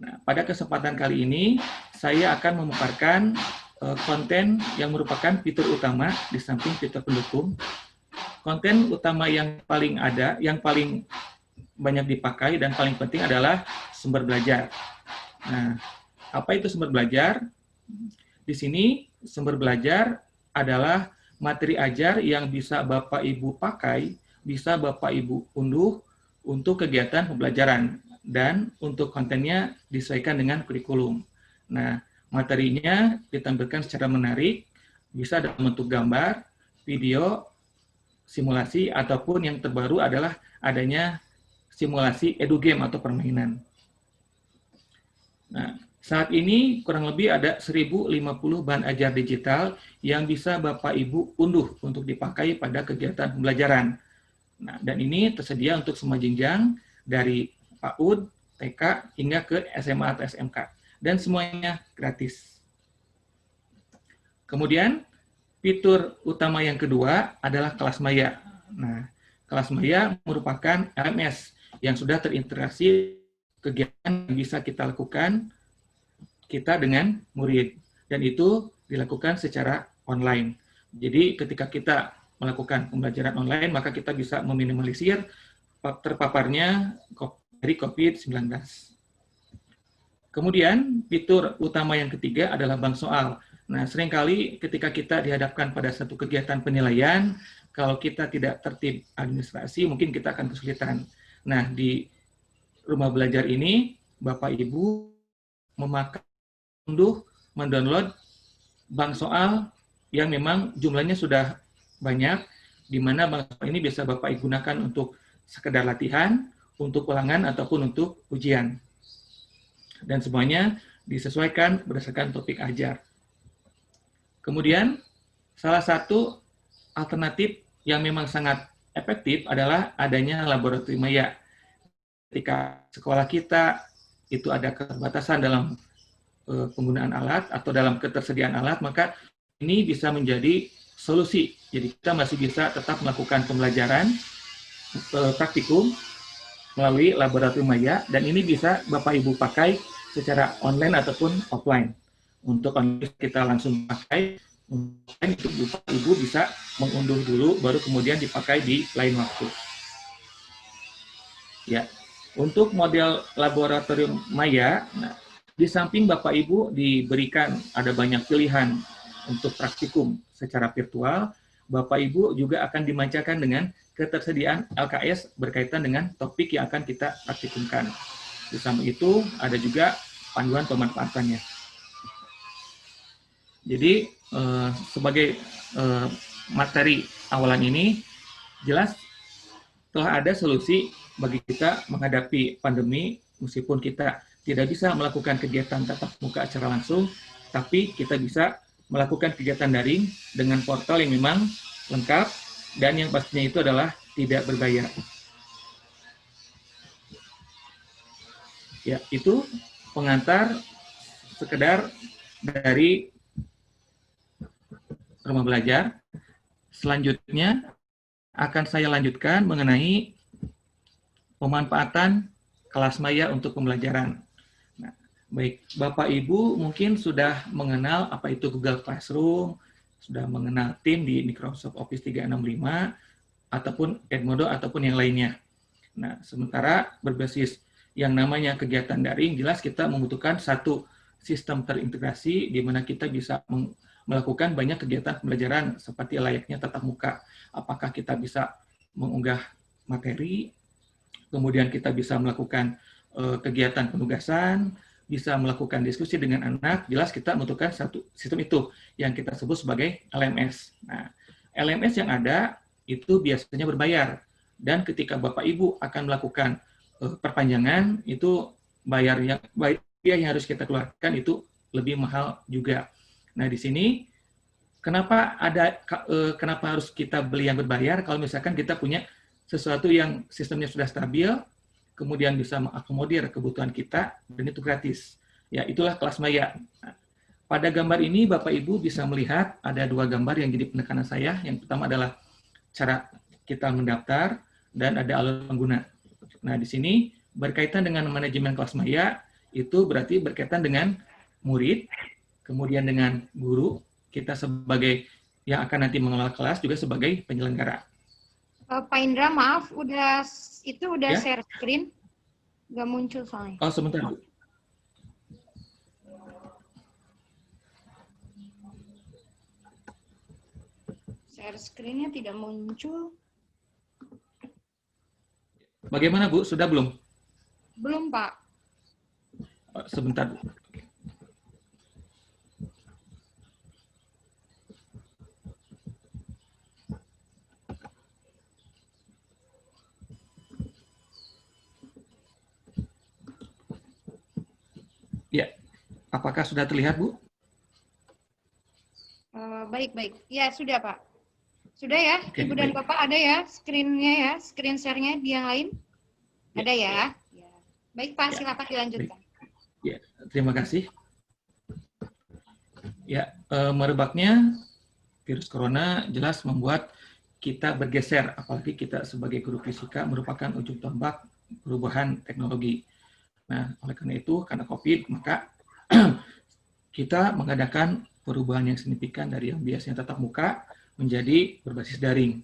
Nah, pada kesempatan kali ini, saya akan memaparkan konten yang merupakan fitur utama di samping fitur pendukung. Konten utama yang paling ada, yang paling banyak dipakai dan paling penting adalah sumber belajar. Nah, apa itu sumber belajar? Di sini sumber belajar adalah materi ajar yang bisa Bapak Ibu pakai, bisa Bapak Ibu unduh untuk kegiatan pembelajaran, dan untuk kontennya disesuaikan dengan kurikulum. Nah, materinya ditampilkan secara menarik, bisa dalam bentuk gambar, video, simulasi, ataupun yang terbaru adalah adanya simulasi edugame atau permainan. Nah, saat ini kurang lebih ada 1050 bahan ajar digital yang bisa Bapak Ibu unduh untuk dipakai pada kegiatan pembelajaran. Nah, dan ini tersedia untuk semua jenjang dari PAUD, TK, hingga ke SMA atau SMK. Dan semuanya gratis. Kemudian, fitur utama yang kedua adalah kelas maya. Nah, kelas maya merupakan LMS yang sudah terintegrasi kegiatan yang bisa kita lakukan kita dengan murid. Dan itu dilakukan secara online. Jadi, ketika kita melakukan pembelajaran online, maka kita bisa meminimalisir terpaparnya dari COVID-19. Kemudian, fitur utama yang ketiga adalah bank soal. Nah, seringkali ketika kita dihadapkan pada satu kegiatan penilaian, kalau kita tidak tertib administrasi, mungkin kita akan kesulitan. Nah, di Rumah Belajar ini, Bapak Ibu memakai, mendownload bank soal yang memang jumlahnya sudah banyak, di mana bank soal ini bisa Bapak Ibu gunakan untuk sekedar latihan, untuk ulangan, ataupun untuk ujian. Dan semuanya disesuaikan berdasarkan topik ajar. Kemudian, salah satu alternatif yang memang sangat efektif adalah adanya laboratorium maya. Ketika sekolah kita itu ada keterbatasan dalam penggunaan alat atau dalam ketersediaan alat, maka ini bisa menjadi solusi. Jadi kita masih bisa tetap melakukan pembelajaran praktikum melalui laboratorium maya, dan ini bisa Bapak Ibu pakai secara online ataupun offline. Untuk online kita langsung pakai, online itu Bapak Ibu bisa mengunduh dulu, baru kemudian dipakai di lain waktu. Ya, untuk model laboratorium maya, nah, di samping Bapak Ibu diberikan ada banyak pilihan untuk praktikum secara virtual, Bapak Ibu juga akan dimanjakan dengan ketersediaan LKS berkaitan dengan topik yang akan kita praktikumkan. Di samping itu ada juga panduan pemanfaatannya. Jadi sebagai materi awalan ini, jelas telah ada solusi bagi kita menghadapi pandemi, meskipun kita tidak bisa melakukan kegiatan tatap muka secara langsung, tapi kita bisa melakukan kegiatan daring dengan portal yang memang lengkap, dan yang pastinya itu adalah tidak berbayar. Ya, itu pengantar sekedar dari Rumah Belajar. Selanjutnya akan saya lanjutkan mengenai pemanfaatan kelas maya untuk pembelajaran. Nah, baik, Bapak Ibu mungkin sudah mengenal apa itu Google Classroom, sudah mengenal tim di Microsoft Office 365, ataupun Edmodo, ataupun yang lainnya. Nah, sementara berbasis yang namanya kegiatan daring, jelas kita membutuhkan satu sistem terintegrasi di mana kita bisa melakukan banyak kegiatan pembelajaran seperti layaknya tatap muka. Apakah kita bisa mengunggah materi, kemudian kita bisa melakukan kegiatan penugasan, bisa melakukan diskusi dengan anak, jelas kita membutuhkan satu sistem itu yang kita sebut sebagai LMS. Nah, LMS yang ada itu biasanya berbayar, dan ketika Bapak Ibu akan melakukan perpanjangan, itu biaya yang harus kita keluarkan itu lebih mahal juga. Nah, di sini kenapa harus kita beli yang berbayar kalau misalkan kita punya sesuatu yang sistemnya sudah stabil, kemudian bisa mengakomodir kebutuhan kita, dan itu gratis. Ya, itulah kelas maya. Nah, pada gambar ini Bapak Ibu bisa melihat ada dua gambar yang jadi penekanan saya. Yang pertama adalah cara kita mendaftar, dan ada alur pengguna. Nah, di sini berkaitan dengan manajemen kelas maya, itu berarti berkaitan dengan murid, kemudian dengan guru, kita sebagai yang akan nanti mengelola kelas juga sebagai penyelenggara. Pak Indra, maaf, udah Ya? share screen, nggak muncul soalnya. Oh, sebentar, Bu. Share screen-nya tidak muncul. Bagaimana, Bu? Sudah belum? Belum, Pak. Sebentar, Bu. Ya, apakah sudah terlihat, Bu? Baik. Ya, sudah, Pak. Sudah ya, Oke, Ibu dan baik. Bapak ada ya screen-nya ya, screen share-nya di yang lain? Ya. Ada ya? Ya. Baik, Pak, Ya. silakan dilanjutkan. Ya, terima kasih. Ya, merebaknya virus corona jelas membuat kita bergeser, apalagi kita sebagai guru fisika merupakan ujung tombak perubahan teknologi. Nah, oleh karena itu, karena COVID, maka kita mengadakan perubahan yang signifikan dari yang biasanya tatap muka menjadi berbasis daring.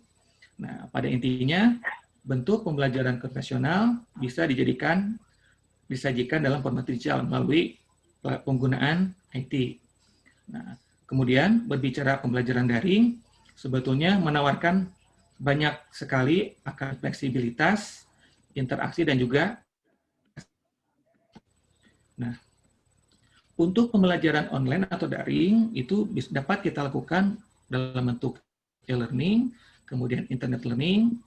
Nah, pada intinya, bentuk pembelajaran konvensional bisa disajikan dalam format digital melalui penggunaan IT. Nah, kemudian berbicara pembelajaran daring, sebetulnya menawarkan banyak sekali akan fleksibilitas, interaksi, dan juga untuk pembelajaran online atau daring itu dapat kita lakukan dalam bentuk e-learning, kemudian internet learning,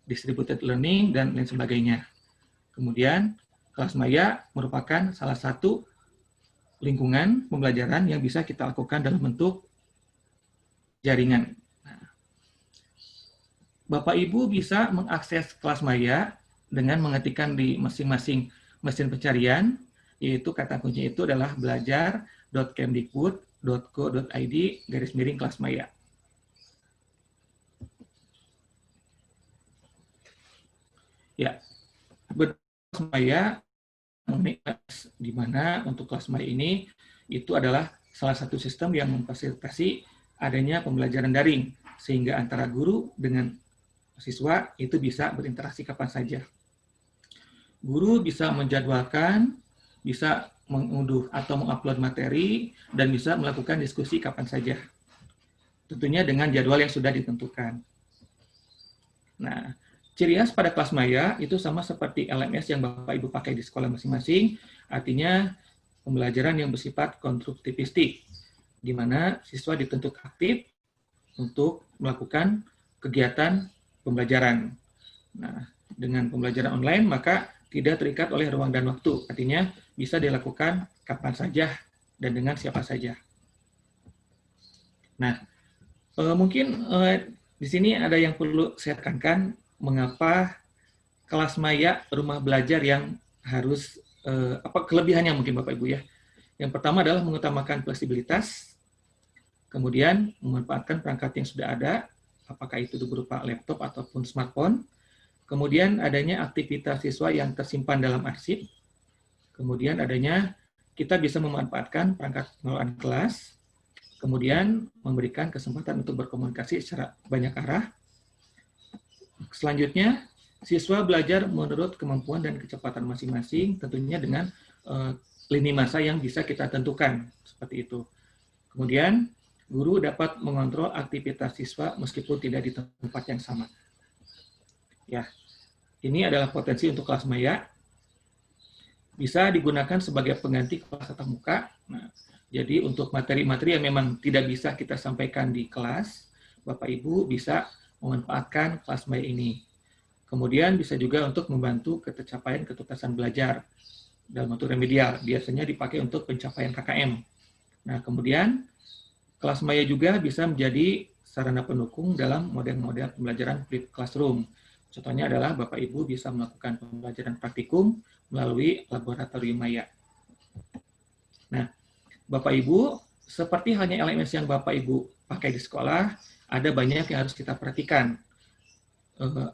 distributed learning, dan lain sebagainya. Kemudian kelas maya merupakan salah satu lingkungan pembelajaran yang bisa kita lakukan dalam bentuk jaringan. Nah, Bapak Ibu bisa mengakses kelas maya dengan mengetikkan di masing-masing mesin pencarian, yaitu kata kunci itu adalah belajar.kemdikbud.go.id/kelas maya. Ya, kelas maya di mana untuk kelas maya ini itu adalah salah satu sistem yang memfasilitasi adanya pembelajaran daring, sehingga antara guru dengan siswa itu bisa berinteraksi kapan saja. Guru bisa menjadwalkan, bisa mengunduh atau mengupload materi, dan bisa melakukan diskusi kapan saja. Tentunya dengan jadwal yang sudah ditentukan. Nah, ciri khas pada kelas maya itu sama seperti LMS yang Bapak Ibu pakai di sekolah masing-masing, artinya pembelajaran yang bersifat konstruktivistik, di mana siswa dituntut aktif untuk melakukan kegiatan pembelajaran. Nah, dengan pembelajaran online maka tidak terikat oleh ruang dan waktu, artinya bisa dilakukan kapan saja dan dengan siapa saja. Nah, mungkin di sini ada yang perlu saya tekankan, mengapa kelas maya rumah belajar yang harus, apa kelebihannya mungkin Bapak Ibu ya. Yang pertama adalah mengutamakan fleksibilitas, kemudian memanfaatkan perangkat yang sudah ada, apakah itu berupa laptop ataupun smartphone, kemudian adanya aktivitas siswa yang tersimpan dalam arsip, kemudian adanya kita bisa memanfaatkan perangkat pengelolaan kelas, Kemudian memberikan kesempatan untuk berkomunikasi secara banyak arah. Selanjutnya, siswa belajar menurut kemampuan dan kecepatan masing-masing, tentunya dengan lini masa yang bisa kita tentukan, seperti itu. Kemudian, guru dapat mengontrol aktivitas siswa meskipun tidak di tempat yang sama. Ya, ini adalah potensi untuk kelas maya. Bisa digunakan sebagai pengganti kelas tatap muka. Nah, jadi untuk materi-materi yang memang tidak bisa kita sampaikan di kelas, Bapak Ibu bisa memanfaatkan kelas maya ini. Kemudian bisa juga untuk membantu tercapaian ketuntasan belajar dalam bentuk remedial. Biasanya dipakai untuk pencapaian KKM. Nah, kemudian kelas maya juga bisa menjadi sarana pendukung dalam model-model pembelajaran flipped classroom. Contohnya adalah Bapak Ibu bisa melakukan pembelajaran praktikum melalui laboratorium maya. Nah, Bapak Ibu, seperti halnya LMS yang Bapak Ibu pakai di sekolah, ada banyak yang harus kita perhatikan.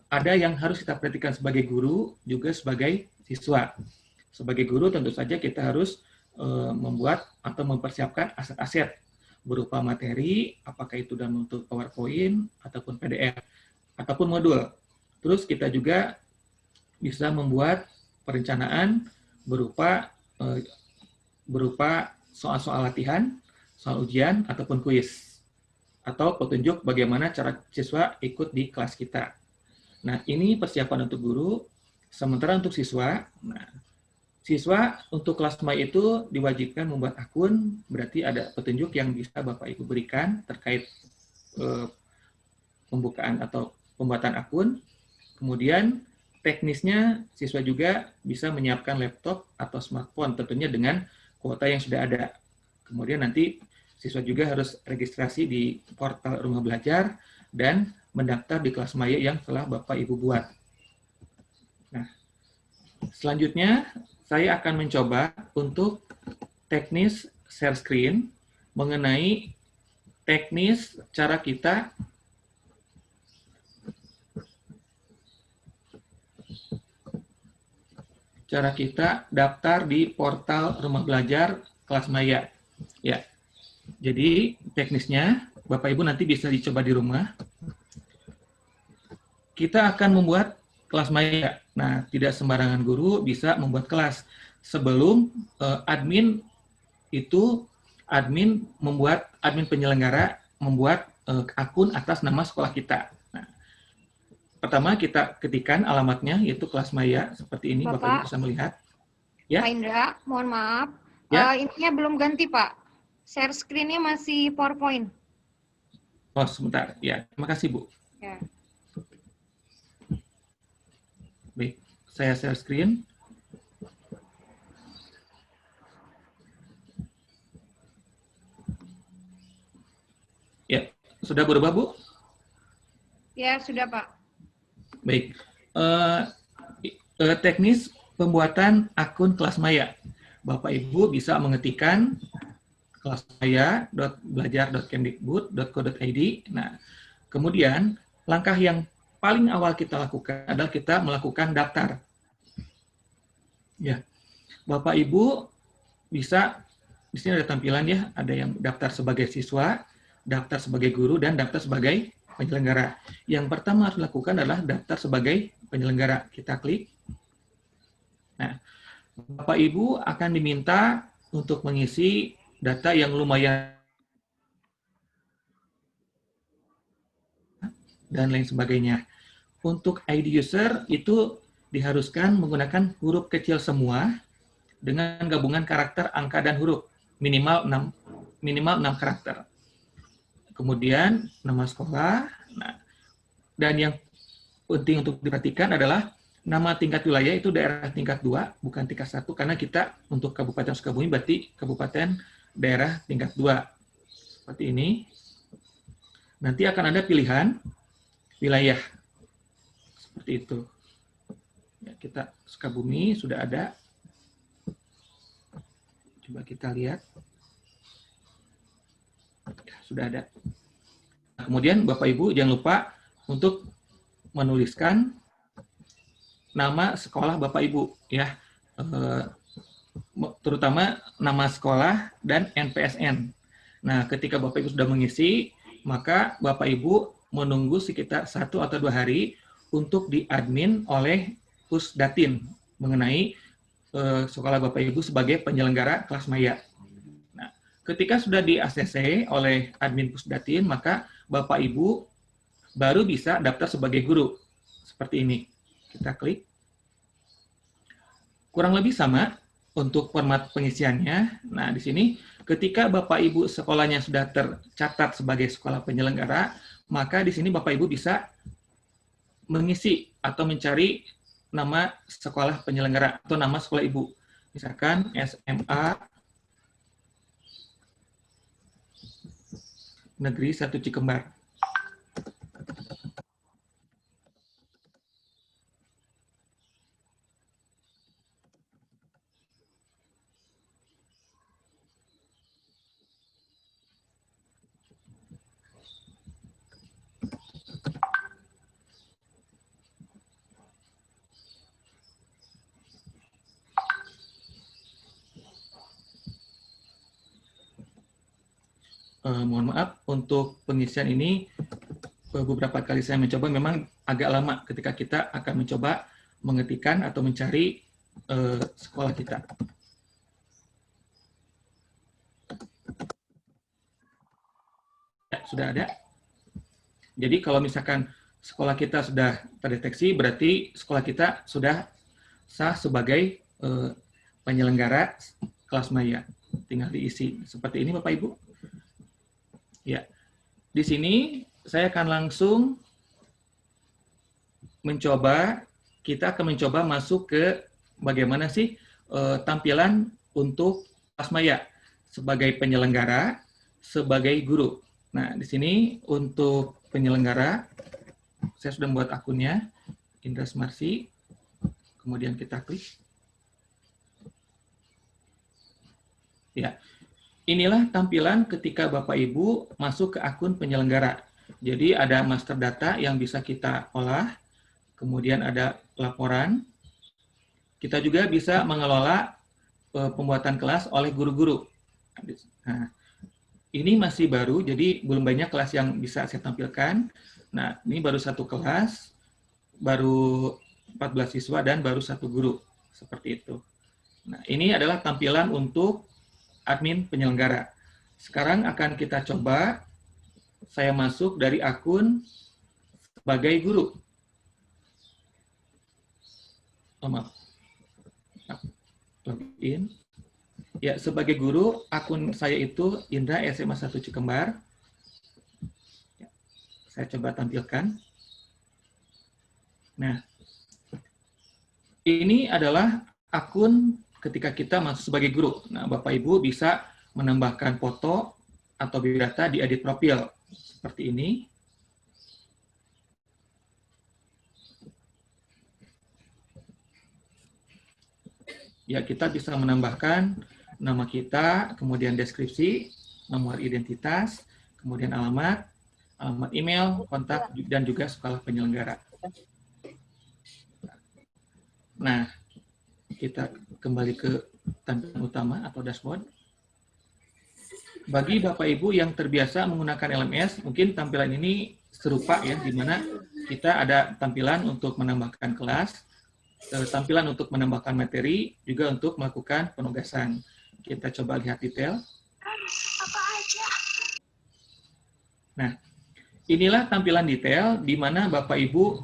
Ada yang harus kita perhatikan sebagai guru, juga sebagai siswa. Sebagai guru tentu saja kita harus membuat atau mempersiapkan aset-aset berupa materi, apakah itu dalam bentuk PowerPoint, ataupun PDF, ataupun modul. Terus kita juga bisa membuat perencanaan berupa soal-soal latihan, soal ujian, ataupun kuis. Atau petunjuk bagaimana cara siswa ikut di kelas kita. Nah, ini persiapan untuk guru. Sementara untuk siswa, siswa untuk kelas maya itu diwajibkan membuat akun, berarti ada petunjuk yang bisa Bapak Ibu berikan terkait pembukaan atau pembuatan akun. Kemudian teknisnya siswa juga bisa menyiapkan laptop atau smartphone tentunya dengan kuota yang sudah ada. Kemudian nanti siswa juga harus registrasi di portal Rumah Belajar dan mendaftar di kelas maya yang telah Bapak Ibu buat. Nah, selanjutnya saya akan mencoba untuk teknis share screen mengenai teknis cara kita daftar di portal Rumah Belajar kelas maya. Ya. Jadi teknisnya Bapak Ibu nanti bisa dicoba di rumah. Kita akan membuat kelas maya. Nah, tidak sembarangan guru bisa membuat kelas. Sebelum admin penyelenggara membuat akun atas nama sekolah kita. Nah, pertama kita ketikkan alamatnya, yaitu kelas maya seperti ini. Bapak Ibu bisa melihat. Ya. Pak Indra, mohon maaf. Ya. Ininya belum ganti, Pak. Share screen-nya masih PowerPoint. Oh, sebentar. Ya, terima kasih, Bu. Ya. Baik, saya share screen. Ya, sudah berubah, Bu? Ya, sudah, Pak. Baik. Teknis pembuatan akun kelas maya. Bapak Ibu bisa mengetikkan kelasmaya.belajar.kemdikbud.co.id. Nah, kemudian langkah yang paling awal kita lakukan adalah kita melakukan daftar. Ya, Bapak Ibu bisa, di sini ada tampilan ya, ada yang daftar sebagai siswa, daftar sebagai guru, dan daftar sebagai penyelenggara. Yang pertama harus dilakukan adalah daftar sebagai penyelenggara. Kita klik. Nah, Bapak Ibu akan diminta untuk mengisi data yang lumayan dan lain sebagainya. Untuk ID user itu diharuskan menggunakan huruf kecil semua dengan gabungan karakter, angka, dan huruf minimal 6 karakter. Kemudian nama sekolah. Nah, dan yang penting untuk diperhatikan adalah nama tingkat wilayah itu daerah tingkat 2, bukan tingkat 1, karena kita untuk Kabupaten Sukabumi berarti kabupaten daerah tingkat 2. Seperti ini. Nanti akan ada pilihan wilayah. Seperti itu. Ya, kita Sukabumi sudah ada. Coba kita lihat. Ya, sudah ada. Nah, kemudian Bapak Ibu jangan lupa untuk menuliskan nama sekolah Bapak Ibu ya. Terutama nama sekolah dan NPSN. Nah, ketika Bapak Ibu sudah mengisi, maka Bapak Ibu menunggu sekitar 1 atau 2 hari untuk diadmin oleh Pusdatin mengenai sekolah Bapak Ibu sebagai penyelenggara kelas maya. Nah, ketika sudah di-ACC oleh admin Pusdatin, maka Bapak Ibu baru bisa daftar sebagai guru. Seperti ini. Kita klik. Kurang lebih sama untuk format pengisiannya. Nah, di sini ketika Bapak Ibu sekolahnya sudah tercatat sebagai sekolah penyelenggara, maka di sini Bapak Ibu bisa mengisi atau mencari nama sekolah penyelenggara atau nama sekolah Ibu. Misalkan SMA Negeri 1 Cikembar. Mohon maaf, untuk pengisian ini beberapa kali saya mencoba memang agak lama ketika kita akan mencoba mengetikkan atau mencari sekolah kita. Ya, sudah ada. Jadi kalau misalkan sekolah kita sudah terdeteksi, berarti sekolah kita sudah sah sebagai penyelenggara kelas maya. Tinggal diisi seperti ini, Bapak Ibu. Ya, di sini saya akan langsung kita akan mencoba masuk ke bagaimana sih tampilan untuk kelas maya sebagai penyelenggara, sebagai guru. Nah, di sini untuk penyelenggara, saya sudah membuat akunnya, Indra Smarsi, kemudian kita klik. Ya, inilah tampilan ketika Bapak Ibu masuk ke akun penyelenggara. Jadi ada master data yang bisa kita olah, kemudian ada laporan. Kita juga bisa mengelola pembuatan kelas oleh guru-guru. Nah, ini masih baru, jadi belum banyak kelas yang bisa saya tampilkan. Nah, ini baru 1 kelas, baru 14 siswa, dan baru 1 guru. Seperti itu. Nah, ini adalah tampilan untuk admin penyelenggara. Sekarang akan kita coba saya masuk dari akun sebagai guru. Maaf. Login. Ya, sebagai guru, akun saya itu Indra SMA 1 Cikembar. Ya, saya coba tampilkan. Nah, ini adalah akun ketika kita masuk sebagai guru. Nah, Bapak Ibu bisa menambahkan foto atau biodata di edit profil seperti ini. Ya, kita bisa menambahkan nama kita, kemudian deskripsi, nomor identitas, kemudian alamat email, kontak, dan juga sekolah penyelenggara. Nah, kita kembali ke tampilan utama atau dashboard. Bagi Bapak Ibu yang terbiasa menggunakan LMS, mungkin tampilan ini serupa ya, di mana kita ada tampilan untuk menambahkan kelas, tampilan untuk menambahkan materi, juga untuk melakukan penugasan. Kita coba lihat detail. Nah, inilah tampilan detail di mana Bapak Ibu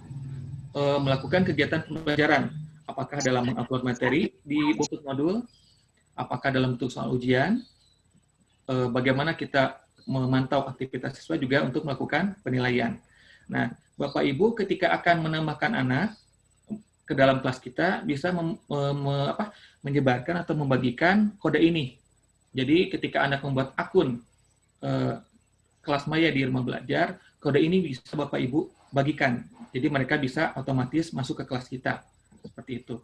melakukan kegiatan pembelajaran. Apakah dalam mengupload materi di bentuk modul, apakah dalam bentuk soal ujian, bagaimana kita memantau aktivitas siswa juga untuk melakukan penilaian. Nah, Bapak Ibu ketika akan menambahkan anak ke dalam kelas kita bisa menyebarkan atau membagikan kode ini. Jadi ketika Anda membuat akun kelas maya di rumah belajar, kode ini bisa Bapak Ibu bagikan. Jadi mereka bisa otomatis masuk ke kelas kita. Seperti itu.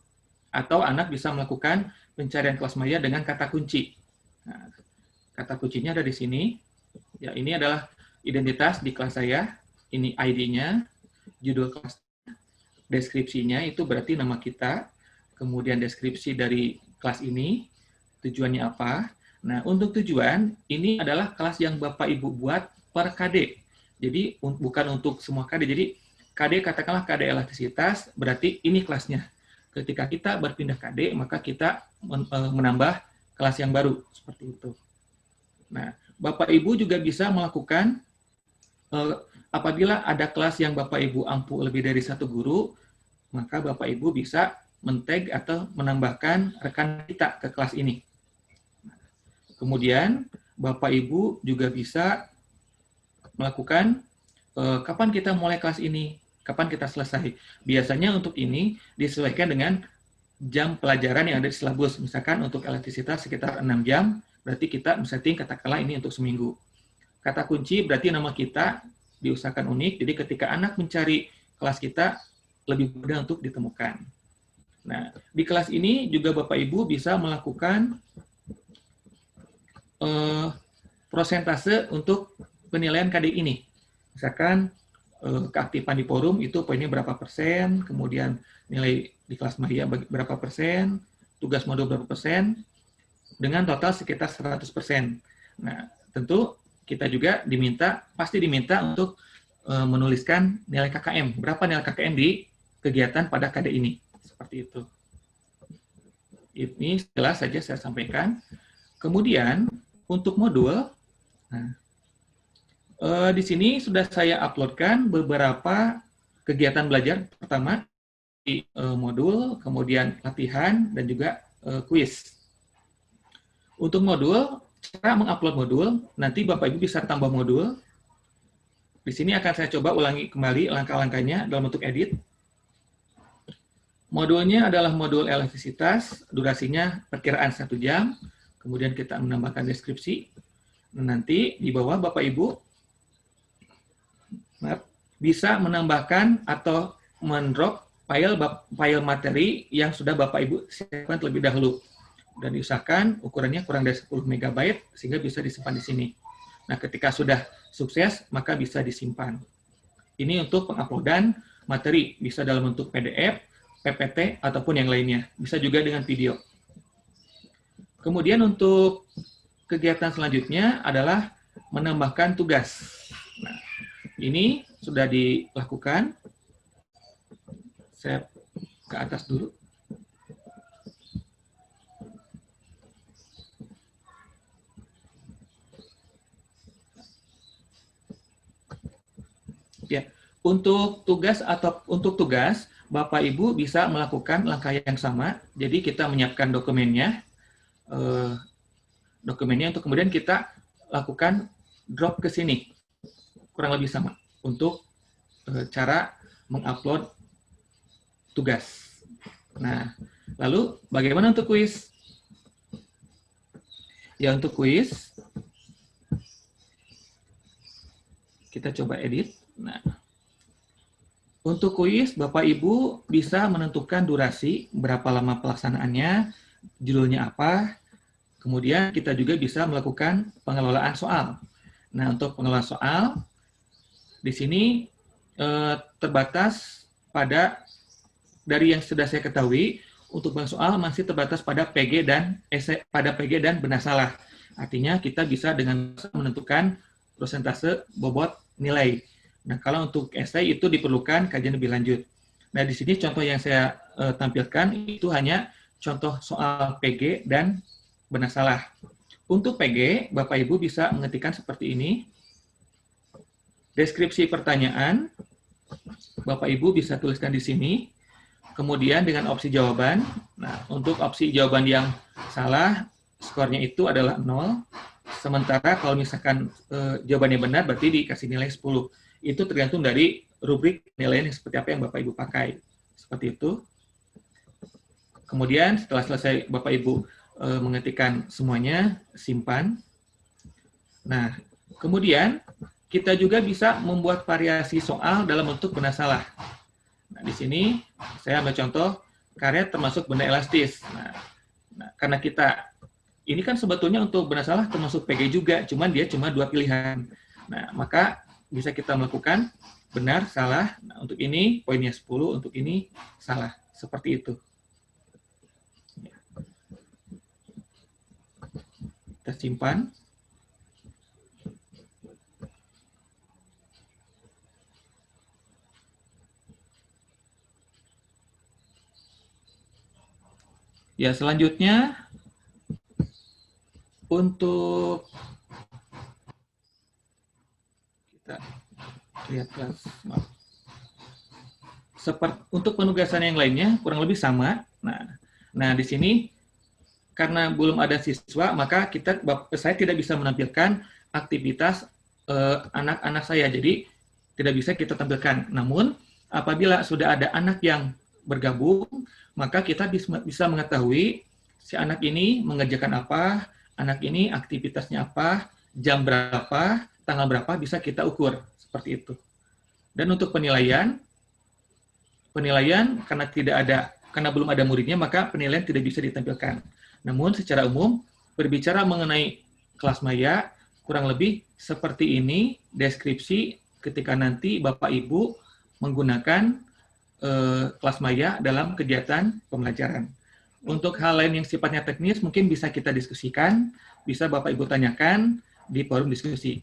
Atau anak bisa melakukan pencarian kelas maya dengan kata kunci. Nah, kata kuncinya ada di sini. Ya, ini adalah identitas di kelas saya. Ini ID-nya, judul kelas, deskripsinya itu berarti nama kita, kemudian deskripsi dari kelas ini, tujuannya apa. Nah, untuk tujuan, ini adalah kelas yang Bapak Ibu buat per KD. Jadi, bukan untuk semua KD. Jadi, KD, katakanlah KD elastisitas, berarti ini kelasnya. Ketika kita berpindah KD, maka kita menambah kelas yang baru, seperti itu. Nah, Bapak Ibu juga bisa melakukan, apabila ada kelas yang Bapak Ibu ampu lebih dari satu guru, maka Bapak Ibu bisa men-tag atau menambahkan rekan kita ke kelas ini. Kemudian, Bapak Ibu juga bisa melakukan kapan kita mulai kelas ini, kapan kita selesai. Biasanya untuk ini disesuaikan dengan jam pelajaran yang ada di silabus. Misalkan untuk elastisitas sekitar 6 jam, berarti kita setting katakanlah ini untuk seminggu. Kata kunci berarti nama kita diusahakan unik, jadi ketika anak mencari kelas kita, lebih mudah untuk ditemukan. Nah, di kelas ini juga Bapak Ibu bisa melakukan prosentase untuk penilaian KD ini. Misalkan keaktifan di forum itu poinnya berapa persen, kemudian nilai di kelas Maria berapa persen, tugas modul berapa persen, dengan total sekitar 100%. Nah, tentu kita juga pasti diminta untuk menuliskan nilai KKM. Berapa nilai KKM di kegiatan pada KD ini. Seperti itu. Ini jelas saja saya sampaikan. Kemudian, untuk modul, di sini sudah saya uploadkan beberapa kegiatan belajar. Pertama, di modul, kemudian latihan, dan juga kuis. Untuk modul, cara mengupload modul, nanti Bapak Ibu bisa tambah modul. Di sini akan saya coba ulangi kembali langkah-langkahnya dalam bentuk edit. Modulnya adalah modul elastisitas, durasinya perkiraan 1 jam, kemudian kita menambahkan deskripsi. Nanti di bawah Bapak Ibu bisa menambahkan atau mendrop file materi yang sudah Bapak Ibu siapkan terlebih dahulu. Dan diusahakan ukurannya kurang dari 10 MB sehingga bisa disimpan di sini. Nah, ketika sudah sukses, maka bisa disimpan. Ini untuk penguploadan materi, bisa dalam bentuk PDF, PPT, ataupun yang lainnya. Bisa juga dengan video. Kemudian untuk kegiatan selanjutnya adalah menambahkan tugas. Nah, ini sudah dilakukan. Saya ke atas dulu. Ya, untuk tugas Bapak Ibu bisa melakukan langkah yang sama. Jadi kita menyiapkan dokumennya untuk kemudian kita lakukan drop ke sini. Kurang lebih sama untuk cara mengupload tugas. Nah, lalu bagaimana untuk kuis? Ya, untuk kuis kita coba edit. Nah, untuk kuis, Bapak Ibu bisa menentukan durasi, berapa lama pelaksanaannya, judulnya apa, kemudian kita juga bisa melakukan pengelolaan soal. Nah, untuk pengelolaan soal, di sini terbatas dari yang sudah saya ketahui, untuk soal masih terbatas pada PG dan benar salah. Artinya kita bisa dengan menentukan persentase bobot nilai. Nah, kalau untuk esai itu diperlukan kajian lebih lanjut. Nah, di sini contoh yang saya tampilkan itu hanya contoh soal PG dan benar salah. Untuk PG, Bapak Ibu bisa mengetikkan seperti ini. Deskripsi pertanyaan, Bapak Ibu bisa tuliskan di sini. Kemudian dengan opsi jawaban. Nah, untuk opsi jawaban yang salah, skornya itu adalah 0. Sementara kalau misalkan jawabannya benar, berarti dikasih nilai 10. Itu tergantung dari rubrik nilainya seperti apa yang Bapak Ibu pakai. Seperti itu. Kemudian setelah selesai Bapak Ibu mengetikkan semuanya, simpan. Nah, kemudian kita juga bisa membuat variasi soal dalam bentuk benar salah. Nah, di sini saya ambil contoh karya termasuk benda elastis. Nah, karena ini kan sebetulnya untuk benar salah termasuk PG juga, cuman dia cuma 2 pilihan. Nah, maka bisa kita melakukan benar, salah. Nah, untuk ini poinnya 10, untuk ini salah. Seperti itu. Kita simpan. Ya, selanjutnya untuk kita lihat kelas. Untuk penugasan yang lainnya kurang lebih sama. Nah di sini karena belum ada siswa, maka saya tidak bisa menampilkan aktivitas anak-anak saya. Jadi tidak bisa kita tampilkan. Namun apabila sudah ada anak yang bergabung, maka kita bisa mengetahui si anak ini mengerjakan apa, anak ini aktivitasnya apa, jam berapa, tanggal berapa, bisa kita ukur seperti itu. Dan untuk penilaian karena belum ada muridnya, maka penilaian tidak bisa ditampilkan. Namun secara umum berbicara mengenai kelas maya kurang lebih seperti ini deskripsi ketika nanti Bapak Ibu menggunakan kelas maya dalam kegiatan pembelajaran. Untuk hal lain yang sifatnya teknis mungkin bisa kita diskusikan, bisa Bapak Ibu tanyakan di forum diskusi.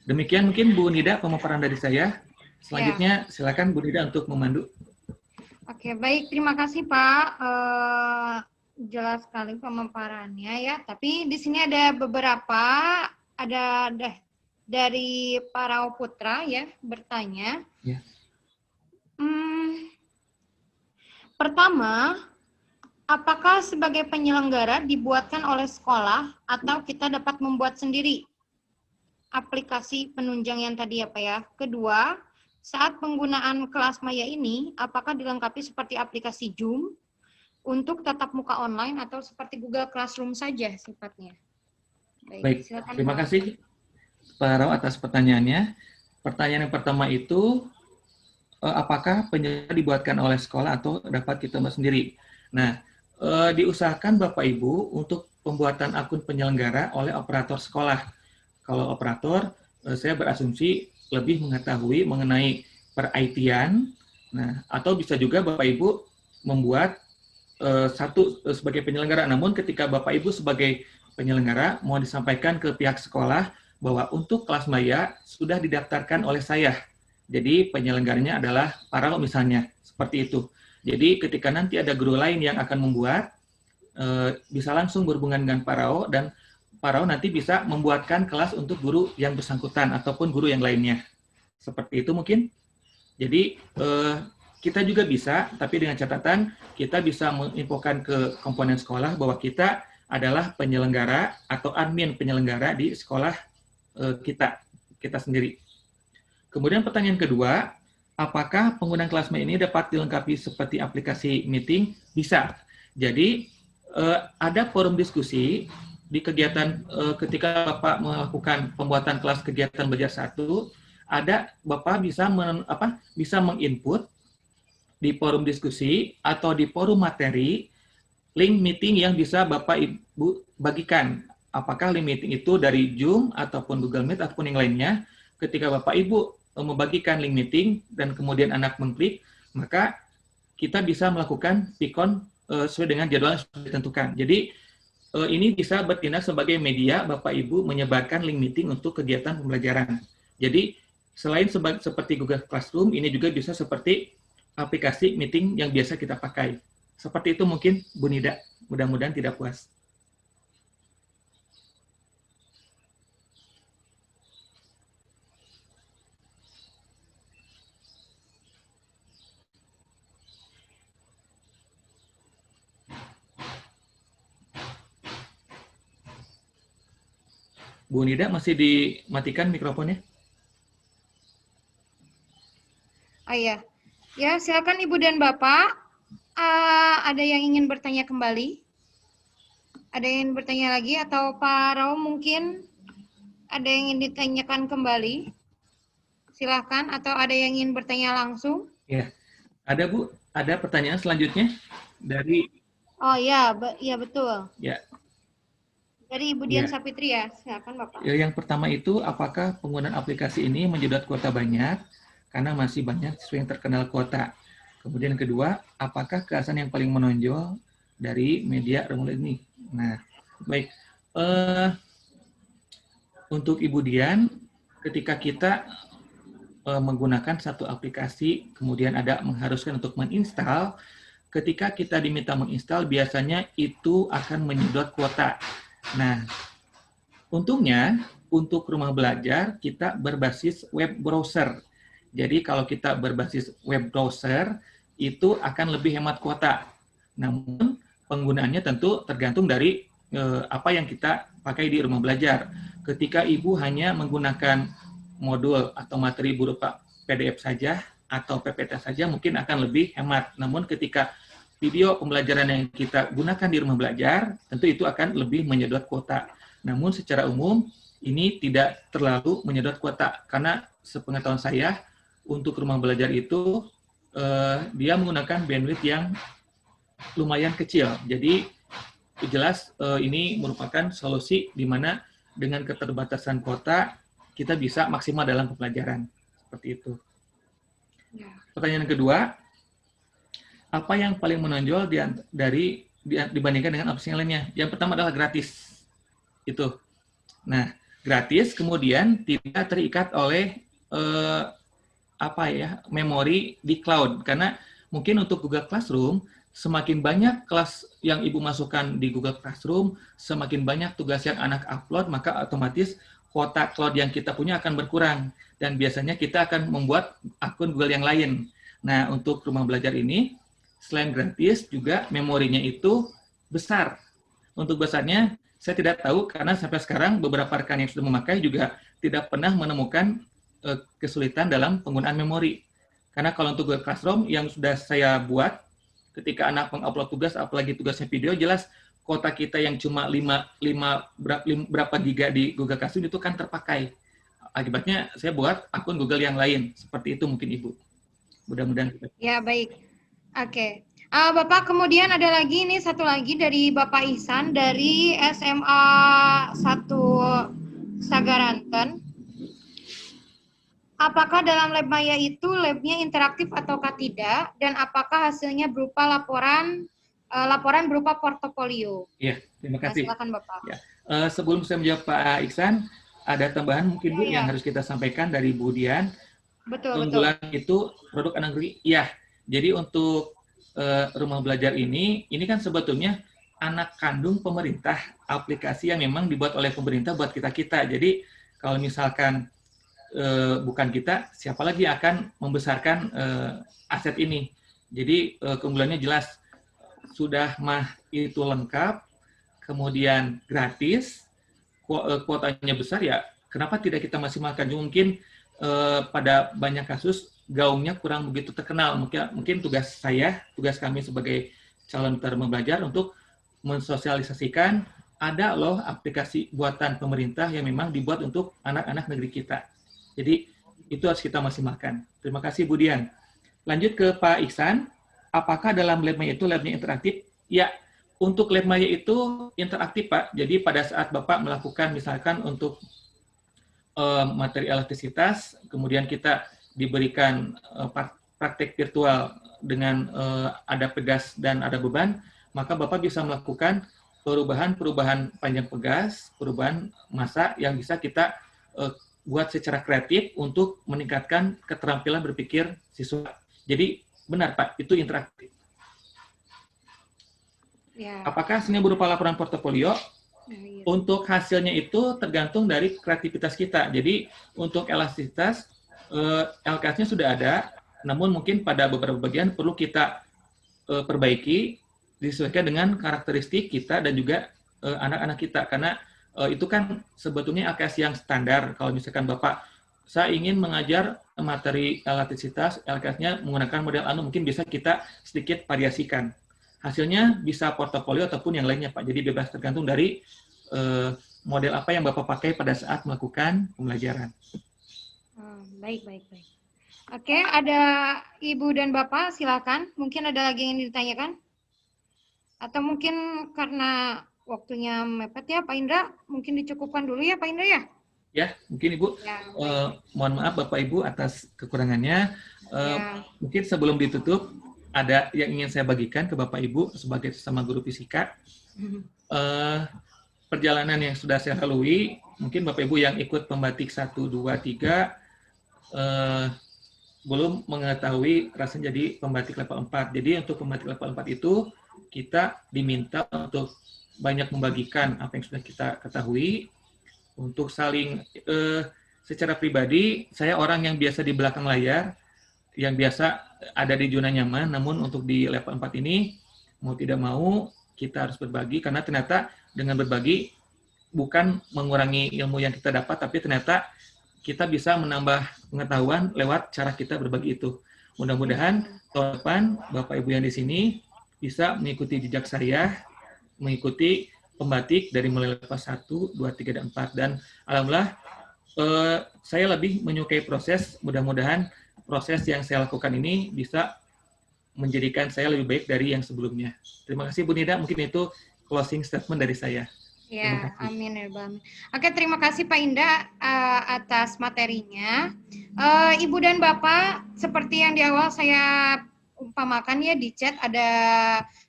Demikian mungkin Bu Nida pemaparan dari saya. Selanjutnya silakan Bu Nida untuk memandu. Oke, baik. Terima kasih Pak. Jelas sekali pemaparannya ya. Tapi di sini ada beberapa, dari para putra ya bertanya. Ya. Pertama, apakah sebagai penyelenggara dibuatkan oleh sekolah atau kita dapat membuat sendiri aplikasi penunjang yang tadi ya Pak ya? Kedua, saat penggunaan kelas maya ini, apakah dilengkapi seperti aplikasi Zoom untuk tatap muka online atau seperti Google Classroom saja sifatnya? Baik, terima kasih Pak Rao atas pertanyaannya. Pertanyaan yang pertama itu, apakah penyelenggara dibuatkan oleh sekolah atau dapat kita buat sendiri? Nah, diusahakan Bapak Ibu untuk pembuatan akun penyelenggara oleh operator sekolah. Kalau operator, saya berasumsi lebih mengetahui mengenai per-IT-an, atau bisa juga Bapak Ibu membuat satu sebagai penyelenggara. Namun ketika Bapak Ibu sebagai penyelenggara mau disampaikan ke pihak sekolah bahwa untuk kelas maya sudah didaftarkan oleh saya. Jadi penyelenggaranya adalah Pak Rao misalnya, seperti itu. Jadi ketika nanti ada guru lain yang akan membuat, bisa langsung berhubungan dengan Pak Rao dan Pak Rao nanti bisa membuatkan kelas untuk guru yang bersangkutan ataupun guru yang lainnya. Seperti itu mungkin. Jadi kita juga bisa, tapi dengan catatan kita bisa menginfokan ke komponen sekolah bahwa kita adalah penyelenggara atau admin penyelenggara di sekolah kita sendiri. Kemudian pertanyaan kedua, apakah penggunaan kelas maya ini dapat dilengkapi seperti aplikasi meeting? Bisa. Jadi ada forum diskusi di kegiatan ketika Bapak melakukan pembuatan kelas kegiatan belajar 1, ada Bapak bisa menginput di forum diskusi atau di forum materi link meeting yang bisa Bapak Ibu bagikan. Apakah link meeting itu dari Zoom ataupun Google Meet ataupun yang lainnya. Ketika Bapak Ibu membagikan link meeting dan kemudian anak mengklik, maka kita bisa melakukan pikon sesuai dengan jadwal yang sudah ditentukan. Jadi ini bisa bertindak sebagai media Bapak Ibu menyebarkan link meeting untuk kegiatan pembelajaran. Jadi selain seperti Google Classroom, ini juga bisa seperti aplikasi meeting yang biasa kita pakai. Seperti itu mungkin Bu Nida, mudah-mudahan tidak puas. Bu Nida masih dimatikan mikrofonnya? Oh iya. Ya, silakan Ibu dan Bapak. Ada yang ingin bertanya kembali? Ada yang ingin bertanya lagi atau Pak Rao mungkin ada yang ingin ditanyakan kembali? Silahkan, atau ada yang ingin bertanya langsung? Ya, ada Bu. Ada pertanyaan selanjutnya dari. Oh ya, iya betul. Ya. Dari Ibu Dian Sapitri ya, silakan Bapak. Yang pertama itu, apakah penggunaan aplikasi ini menyedot kuota banyak? Karena masih banyak siswa yang terkenal kuota. Kemudian yang kedua, apakah kesan yang paling menonjol dari media remote ini? Nah, baik. Untuk Ibu Dian, ketika kita menggunakan satu aplikasi, kemudian ada mengharuskan untuk menginstal, ketika kita diminta menginstal, biasanya itu akan menyedot kuota. Nah, untungnya, untuk rumah belajar, kita berbasis web browser. Jadi, kalau kita berbasis web browser, itu akan lebih hemat kuota. Namun, penggunaannya tentu tergantung dari apa yang kita pakai di rumah belajar. Ketika Ibu hanya menggunakan modul atau materi berupa PDF saja atau PPT saja, mungkin akan lebih hemat. Namun ketika video pembelajaran yang kita gunakan di rumah belajar, tentu itu akan lebih menyedot kuota. Namun secara umum, ini tidak terlalu menyedot kuota, karena sepengetahuan saya, untuk rumah belajar itu, dia menggunakan bandwidth yang lumayan kecil. Jadi, jelas ini merupakan solusi di mana dengan keterbatasan kuota, kita bisa maksimal dalam pembelajaran. Seperti itu. Pertanyaan kedua, apa yang paling menonjol dibandingkan dengan aplikasi yang lainnya? Yang pertama adalah gratis. Itu. Nah, gratis kemudian tidak terikat oleh memori di cloud. Karena mungkin untuk Google Classroom, semakin banyak kelas yang Ibu masukkan di Google Classroom, semakin banyak tugas yang anak upload, maka otomatis kuota cloud yang kita punya akan berkurang. Dan biasanya kita akan membuat akun Google yang lain. Nah, untuk rumah belajar ini, selain gratis, juga memorinya itu besar. Untuk besarnya, saya tidak tahu, karena sampai sekarang beberapa rekan yang sudah memakai juga tidak pernah menemukan kesulitan dalam penggunaan memori. Karena kalau untuk Google Classroom yang sudah saya buat, ketika anak mengupload tugas, apalagi tugasnya video, jelas kuota kita yang cuma berapa giga di Google Classroom itu kan terpakai. Akibatnya saya buat akun Google yang lain. Seperti itu mungkin Ibu. Mudah-mudahan. Ya, baik. Oke. Bapak, kemudian ada lagi, ini satu lagi dari Bapak Ihsan dari SMA 1 Sagaranten. Apakah dalam lab maya itu labnya interaktif ataukah tidak, dan apakah hasilnya berupa laporan berupa portofolio? Iya, terima kasih. Silakan Bapak. Ya. Sebelum saya menjawab Pak Ihsan, ada tambahan mungkin Bu yang harus kita sampaikan dari Bu Dian. Betul. Unggulan itu produk anak negeri. Iya. Jadi untuk rumah belajar ini kan sebetulnya anak kandung pemerintah, aplikasi yang memang dibuat oleh pemerintah buat kita-kita. Jadi kalau misalkan bukan kita, siapa lagi akan membesarkan aset ini. Jadi keunggulannya jelas, sudah itu lengkap, kemudian gratis, kuotanya besar, ya kenapa tidak kita maksimalkan? Mungkin pada banyak kasus gaungnya kurang begitu terkenal. Mungkin tugas kami sebagai calon penerima belajar untuk mensosialisasikan ada loh aplikasi buatan pemerintah yang memang dibuat untuk anak-anak negeri kita. Jadi itu harus kita maksimalkan. Terima kasih Bu Dian. Lanjut ke Pak Ihsan. Apakah dalam lab maya itu labnya interaktif? Ya, untuk lab maya itu interaktif Pak. Jadi pada saat Bapak melakukan misalkan untuk materi elastisitas, kemudian kita diberikan praktek virtual dengan ada pegas dan ada beban, maka Bapak bisa melakukan perubahan panjang pegas, perubahan massa yang bisa kita buat secara kreatif untuk meningkatkan keterampilan berpikir siswa. Jadi benar Pak, itu interaktif. Ya. Apakah hasilnya berupa laporan portofolio? Ya. Untuk hasilnya itu tergantung dari kreativitas kita. Jadi untuk elastisitas, LKS-nya sudah ada, namun mungkin pada beberapa bagian perlu kita perbaiki, disesuaikan dengan karakteristik kita dan juga anak-anak kita. Karena itu kan sebetulnya LKS yang standar. Kalau misalkan Bapak, saya ingin mengajar materi elastisitas, LKS-nya menggunakan model anu, mungkin bisa kita sedikit variasikan. Hasilnya bisa portofolio ataupun yang lainnya, Pak. Jadi bebas tergantung dari model apa yang Bapak pakai pada saat melakukan pembelajaran. Baik. Oke, ada Ibu dan Bapak, silakan. Mungkin ada lagi yang ditanyakan? Atau mungkin karena waktunya mepet ya, Pak Indra, mungkin dicukupkan dulu ya, Pak Indra ya? Ya, mungkin Ibu. Ya, mohon maaf Bapak Ibu atas kekurangannya. Mungkin sebelum ditutup, ada yang ingin saya bagikan ke Bapak Ibu sebagai sesama guru fisika. perjalanan yang sudah saya lalui, mungkin Bapak Ibu yang ikut pembatik 1, 2, 3 belum mengetahui rasanya jadi pembatik level 4. Jadi untuk pembatik level 4 itu kita diminta untuk banyak membagikan apa yang sudah kita ketahui, untuk saling secara pribadi, saya orang yang biasa di belakang layar, yang biasa ada di zona nyaman, namun untuk di level 4 ini, mau tidak mau, kita harus berbagi, karena ternyata dengan berbagi, bukan mengurangi ilmu yang kita dapat, tapi ternyata kita bisa menambah pengetahuan lewat cara kita berbagi itu. Mudah-mudahan tahun depan, Bapak Ibu yang di sini, bisa mengikuti jejak saya, mengikuti pembatik dari mulai level 1, 2, 3, dan 4. Dan alhamdulillah, saya lebih menyukai proses, mudah-mudahan proses yang saya lakukan ini bisa menjadikan saya lebih baik dari yang sebelumnya. Terima kasih Bu Nida, mungkin itu closing statement dari saya. Ya, amin ya Bang. Oke, terima kasih Pak Indah atas materinya. Ibu dan Bapak, seperti yang di awal saya umpamakan ya di chat, ada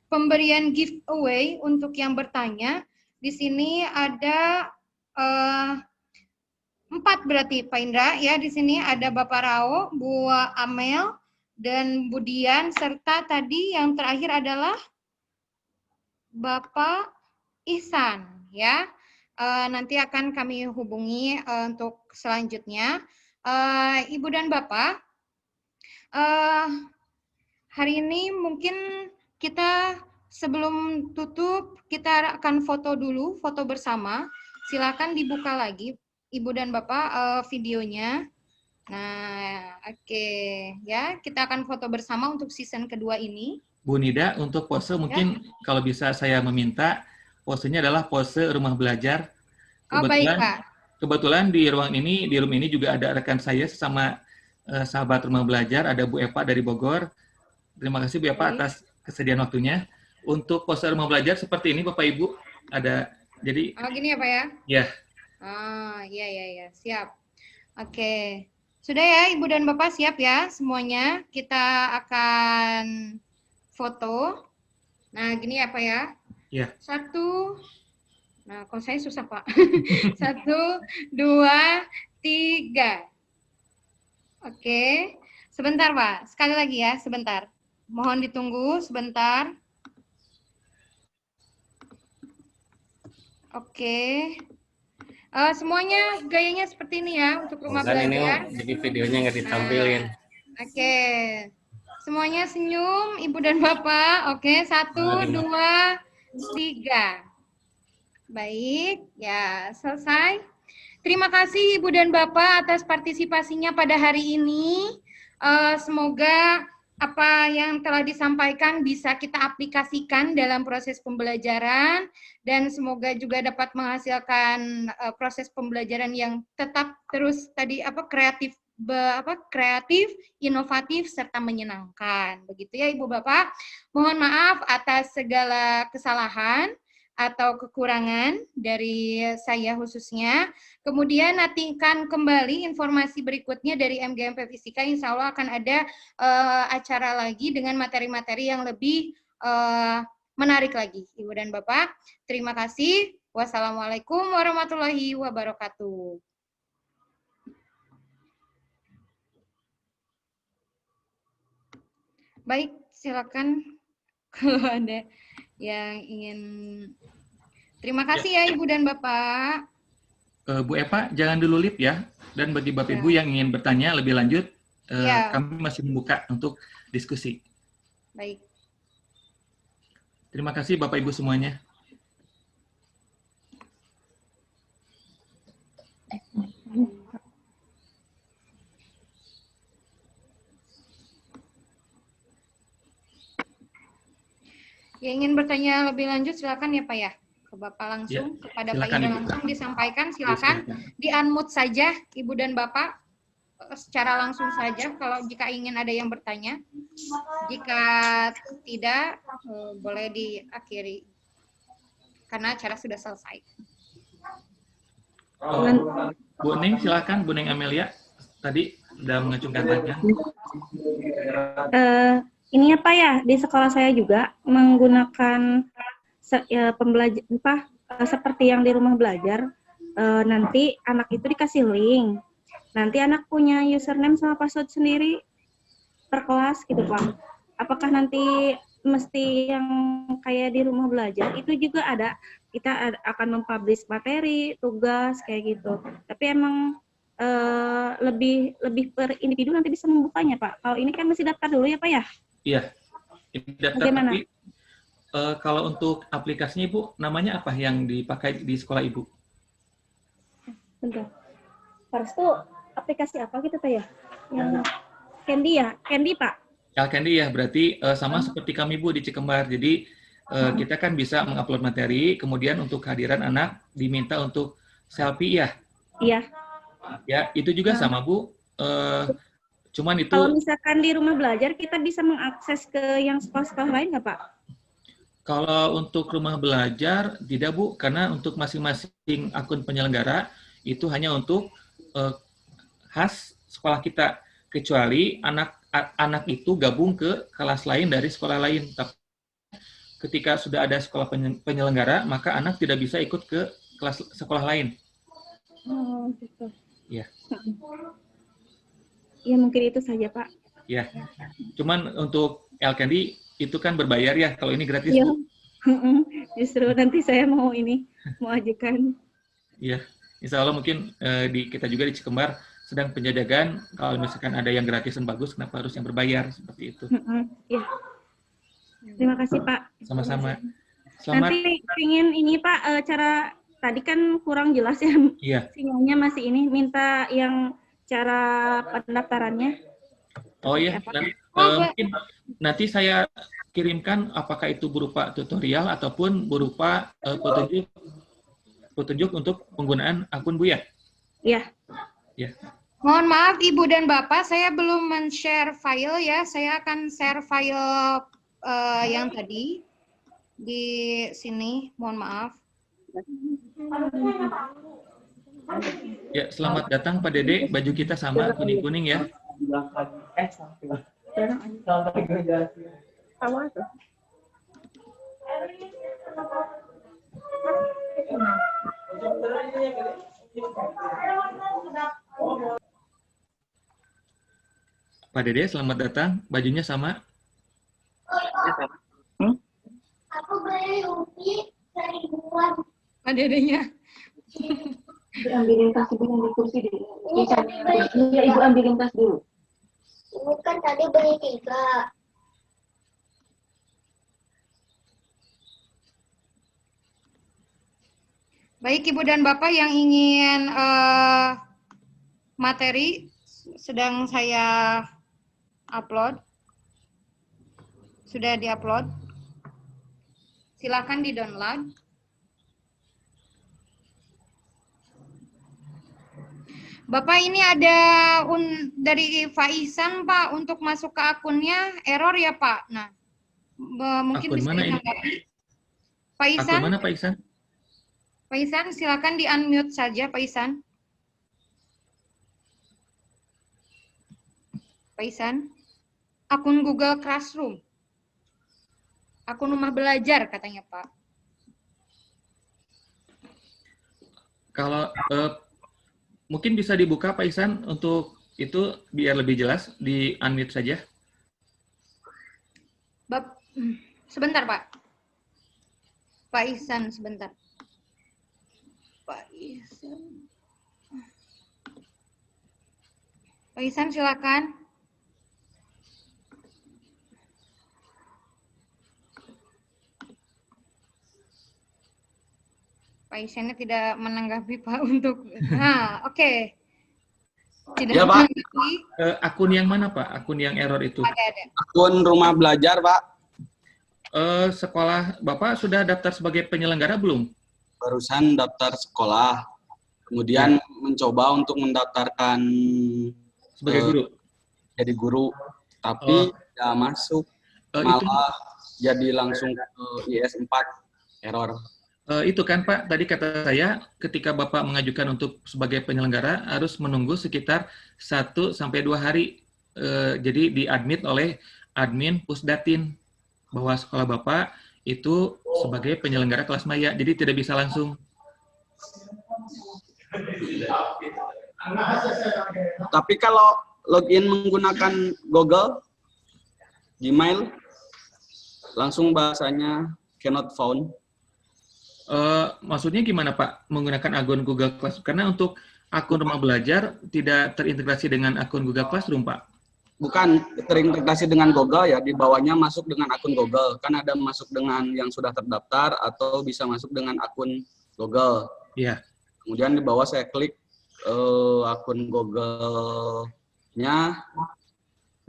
pemberian giveaway untuk yang bertanya. Di sini ada 4 berarti Pak Indra ya. Di sini ada Bapak Rao, Bu Amel, dan Budian, serta tadi yang terakhir adalah Bapak Ihsan ya. Nanti akan kami hubungi untuk selanjutnya. Ibu dan Bapak, hari ini mungkin kita sebelum tutup kita akan foto dulu, foto bersama. Silakan dibuka lagi Ibu dan Bapak videonya. Nah, oke ya, kita akan foto bersama untuk season kedua ini. Bu Nida, untuk pose mungkin kalau bisa saya meminta, posenya adalah pose rumah belajar. Baik, Pak. Kebetulan di ruang ini, di room ini juga ada rekan saya sesama sahabat rumah belajar, ada Bu Eva dari Bogor. Terima kasih Bu Eva atas kesediaan waktunya. Untuk pose rumah belajar seperti ini Bapak Ibu, ada jadi. Oh, gini ya Pak ya? Ya. Iya, siap. Oke. Sudah ya Ibu dan Bapak, siap ya semuanya? Kita akan foto. Nah, gini ya Pak ya? Ya. 1, nah kalau saya susah Pak. 1, 2, 3. Oke. Sebentar Pak, sekali lagi ya, sebentar. Mohon ditunggu sebentar. Oke. Semuanya gayanya seperti ini ya untuk rumah belajar. Ini jadi videonya nggak ditampilin. Oke. Semuanya senyum, Ibu dan Bapak. Oke, 1, 2, 3. Baik, ya selesai. Terima kasih Ibu dan Bapak atas partisipasinya pada hari ini. Semoga apa yang telah disampaikan bisa kita aplikasikan dalam proses pembelajaran, dan semoga juga dapat menghasilkan proses pembelajaran yang tetap terus kreatif, inovatif, serta menyenangkan. Begitu ya Ibu Bapak. Mohon maaf atas segala kesalahan atau kekurangan dari saya khususnya. Kemudian nantikan kembali informasi berikutnya dari MGMP Fisika. Insya Allah akan ada acara lagi dengan materi-materi yang lebih menarik lagi. Ibu dan Bapak, terima kasih. Wassalamualaikum warahmatullahi wabarakatuh. Baik, silakan kalau ada yang ingin. Terima kasih ya Ibu dan Bapak. Bu Eva, jangan dulu lip ya. Dan bagi Bapak Ibu yang ingin bertanya lebih lanjut, kami masih membuka untuk diskusi. Baik. Terima kasih Bapak Ibu semuanya. Yang ingin bertanya lebih lanjut silakan ya Pak ya. Ke Bapak langsung, kepada Pak Indra langsung disampaikan, silakan. Di-unmute saja Ibu dan Bapak secara langsung saja kalau jika ingin ada yang bertanya. Jika tidak, boleh diakhiri karena acara sudah selesai. Bu Neng, silakan Bu Neng Amelia. Tadi sudah mengacungkan tangan. Ini apa ya, di sekolah saya juga menggunakan seperti yang di rumah belajar, nanti anak itu dikasih link. Nanti anak punya username sama password sendiri per kelas gitu Pak. Apakah nanti mesti yang kayak di rumah belajar itu juga ada, kita akan mempublish materi, tugas kayak gitu. Tapi emang lebih per individu nanti bisa membukanya Pak. Kalau ini kan mesti daftar dulu ya Pak ya? Iya, ini daftar. Bagaimana? Tapi kalau untuk aplikasinya Ibu, namanya apa yang dipakai di sekolah Ibu? Bentar. Pars tuh aplikasi apa gitu Pak ya? Yang Candy ya? Candy Pak? Candy ya, berarti sama seperti kami Bu di Cikembar. Jadi kita kan bisa mengupload materi, kemudian untuk kehadiran anak diminta untuk selfie ya. Iya. Ya, itu juga sama Bu. Cuman itu Kalau misalkan di rumah belajar kita bisa mengakses ke yang sekolah-sekolah lain nggak Pak? kalau untuk rumah belajar tidak Bu, karena untuk masing-masing akun penyelenggara itu hanya untuk khas sekolah kita, kecuali anak itu gabung ke kelas lain dari sekolah lain. Tapi ketika sudah ada sekolah penyelenggara, maka anak tidak bisa ikut ke kelas sekolah lain. Oh, gitu. Ya. Ya mungkin itu saja Pak. Ya. Cuman untuk Candy itu kan berbayar ya, kalau ini gratis. Iya. Justru nanti saya mau ajukan. Iya. Insya Allah mungkin kita juga di Cikembar sedang penjajakan, kalau misalkan ada yang gratis dan bagus, kenapa harus yang berbayar, seperti itu. Iya. Terima kasih Pak. Sama-sama. Selamat. Nanti ingin ini Pak, cara tadi kan kurang jelas ya. Iya. Sinyalnya masih ini, minta yang cara pendaftarannya. Oh iya, dan, mungkin nanti saya kirimkan apakah itu berupa tutorial ataupun berupa petunjuk untuk penggunaan akun Bu ya? Iya. Ya. Mohon maaf Ibu dan Bapak, saya belum men-share file ya. Saya akan share file yang tadi di sini. Mohon maaf. Ya, selamat datang Pak Dede. Baju kita sama, kuning-kuning ya. Pak Dede, selamat datang. Bajunya sama. Aku beli rupi 1.000-an. Pak Dedenya. Ambilin tas ibu yang di kursi dulu. Iya, ibu ambilin tas dulu. Ibu kan tadi beli 3. Baik Ibu dan Bapak yang ingin materi sedang saya upload. Sudah di-upload. Silakan di-download. Bapak ini ada dari Faisan Pak untuk masuk ke akunnya error ya Pak. Nah, mungkin Akun bisa mana ini? ditanggapi. Akun Faisan, mana Pak Iksan? Faisan silakan di-unmute saja Faisan. Faisan, akun Google Classroom. Akun rumah belajar katanya Pak. Kalau mungkin bisa dibuka Pak Iksan untuk itu biar lebih jelas, di unmute saja. Sebentar Pak. Pak Ihsan sebentar. Pak Ihsan. Pak Ihsan silakan. Pak Ihsannya tidak menanggapi Pak untuk. Nah, oke. Tidak Ya, Pak. menanggapi. Akun yang mana Pak? Akun yang error itu? Ada. Akun rumah belajar, Pak. Sekolah Bapak sudah daftar sebagai penyelenggara belum? Barusan daftar sekolah. Kemudian mencoba untuk mendaftarkan Sebagai guru? jadi guru. Tapi tidak masuk. Malah jadi langsung ke IS4. Error. Itu kan Pak, tadi kata saya ketika Bapak mengajukan untuk sebagai penyelenggara harus menunggu sekitar 1-2 hari. Jadi di-admit oleh admin Pusdatin bahwa sekolah Bapak itu sebagai penyelenggara kelas maya, jadi tidak bisa langsung. Tapi kalau login menggunakan Google, Gmail, langsung bahasanya cannot found. Maksudnya gimana Pak menggunakan akun Google Classroom? Karena untuk akun Rumah Belajar tidak terintegrasi dengan akun Google Classroom, Pak. Bukan terintegrasi dengan Google ya, di bawahnya masuk dengan akun Google. Kan ada masuk dengan yang sudah terdaftar atau bisa masuk dengan akun Google. Iya. Kemudian di bawah saya klik akun Google-nya,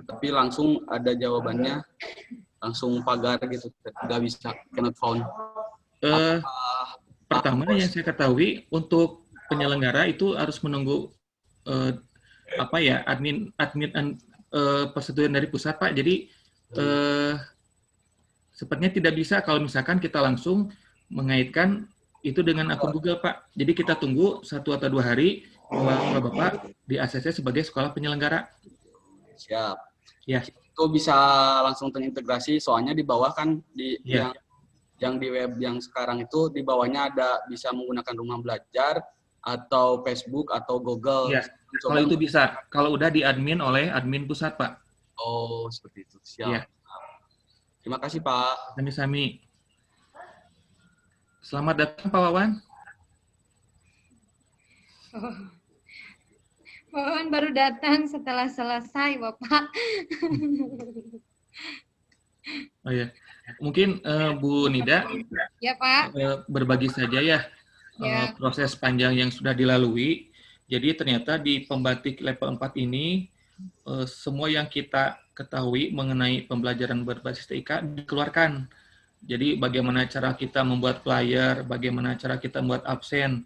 tapi langsung ada jawabannya, langsung pagar gitu, nggak bisa, cannot found. Pertama yang saya ketahui untuk penyelenggara itu harus menunggu admin persetujuan dari pusat, Pak. Jadi sepertinya tidak bisa kalau misalkan kita langsung mengaitkan itu dengan akun Google, Pak. Jadi kita tunggu 1 atau 2 hari bahwa Bapak di ACC sebagai sekolah penyelenggara. Siap. Ya. Itu bisa langsung terintegrasi, soalnya di bawah kan di Ya. yang di web yang sekarang itu di bawahnya ada bisa menggunakan Rumah Belajar atau Facebook atau Google. Ya. Kalau itu bisa, kalau udah diadmin oleh admin pusat, Pak. Oh, seperti itu. Siap. Ya. Terima kasih, Pak. Sami-sami. Selamat datang, Pak Wawan. Wawan baru datang setelah selesai, Bapak. Oh ya, mungkin Bu Nida Ya, Pak. berbagi saja ya, Ya. proses panjang yang sudah dilalui. Jadi ternyata di pembatik level 4 ini semua yang kita ketahui mengenai pembelajaran berbasis TIK dikeluarkan. Jadi bagaimana cara kita membuat flyer, bagaimana cara kita membuat absen,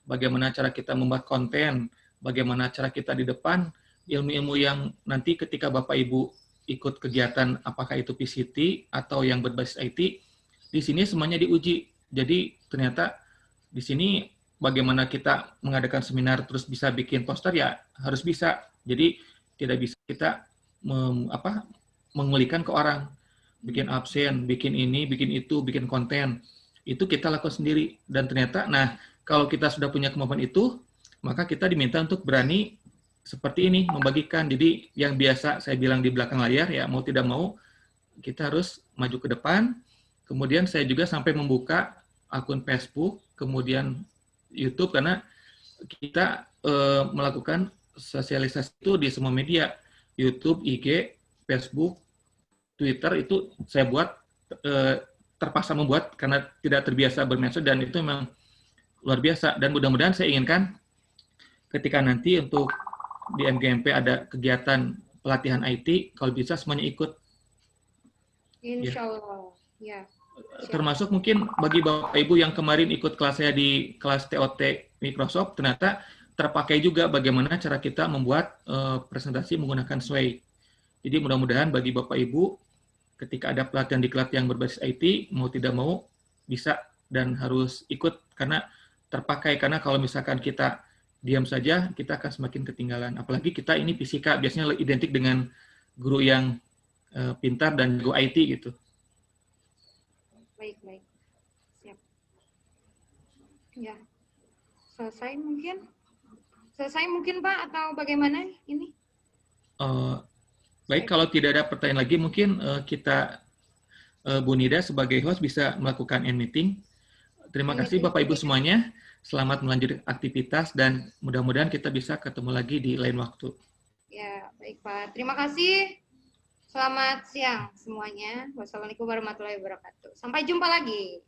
bagaimana cara kita membuat konten, bagaimana cara kita di depan, ilmu-ilmu yang nanti ketika Bapak Ibu ikut kegiatan apakah itu PCT atau yang berbasis IT, di sini semuanya diuji. Jadi ternyata di sini bagaimana kita mengadakan seminar terus bisa bikin poster ya harus bisa. Jadi tidak bisa kita mengulikan ke orang, bikin absen, bikin ini, bikin itu, bikin konten. Itu kita lakukan sendiri. Dan ternyata, nah kalau kita sudah punya kemampuan itu, maka kita diminta untuk berani seperti ini, membagikan. Jadi yang biasa saya bilang di belakang layar, ya mau tidak mau, kita harus maju ke depan. Kemudian saya juga sampai membuka akun Facebook, kemudian YouTube, karena kita melakukan sosialisasi itu di semua media. YouTube, IG, Facebook, Twitter itu saya buat, terpaksa membuat karena tidak terbiasa bermedsos, dan itu memang luar biasa. Dan mudah-mudahan saya inginkan ketika nanti untuk di MGMP ada kegiatan pelatihan IT, kalau bisa semuanya ikut. Insya Allah. Ya. Termasuk mungkin bagi Bapak Ibu yang kemarin ikut kelas saya di kelas TOT Microsoft, ternyata terpakai juga bagaimana cara kita membuat presentasi menggunakan Sway. Jadi mudah-mudahan bagi Bapak Ibu ketika ada pelatihan diklat yang berbasis IT, mau tidak mau bisa dan harus ikut karena terpakai. Karena kalau misalkan kita diam saja, kita akan semakin ketinggalan. Apalagi kita ini fisika, biasanya identik dengan guru yang pintar dan go IT gitu. Baik. Siap. Ya. Selesai mungkin Pak, atau bagaimana ini? Baik, kalau tidak ada pertanyaan lagi, mungkin kita, Bu Nida sebagai host bisa melakukan end meeting. Terima kasih Bapak Ibu semuanya. Selamat melanjutkan aktivitas dan mudah-mudahan kita bisa ketemu lagi di lain waktu. Ya, baik Pak. Terima kasih. Selamat siang semuanya. Wassalamualaikum warahmatullahi wabarakatuh. Sampai jumpa lagi.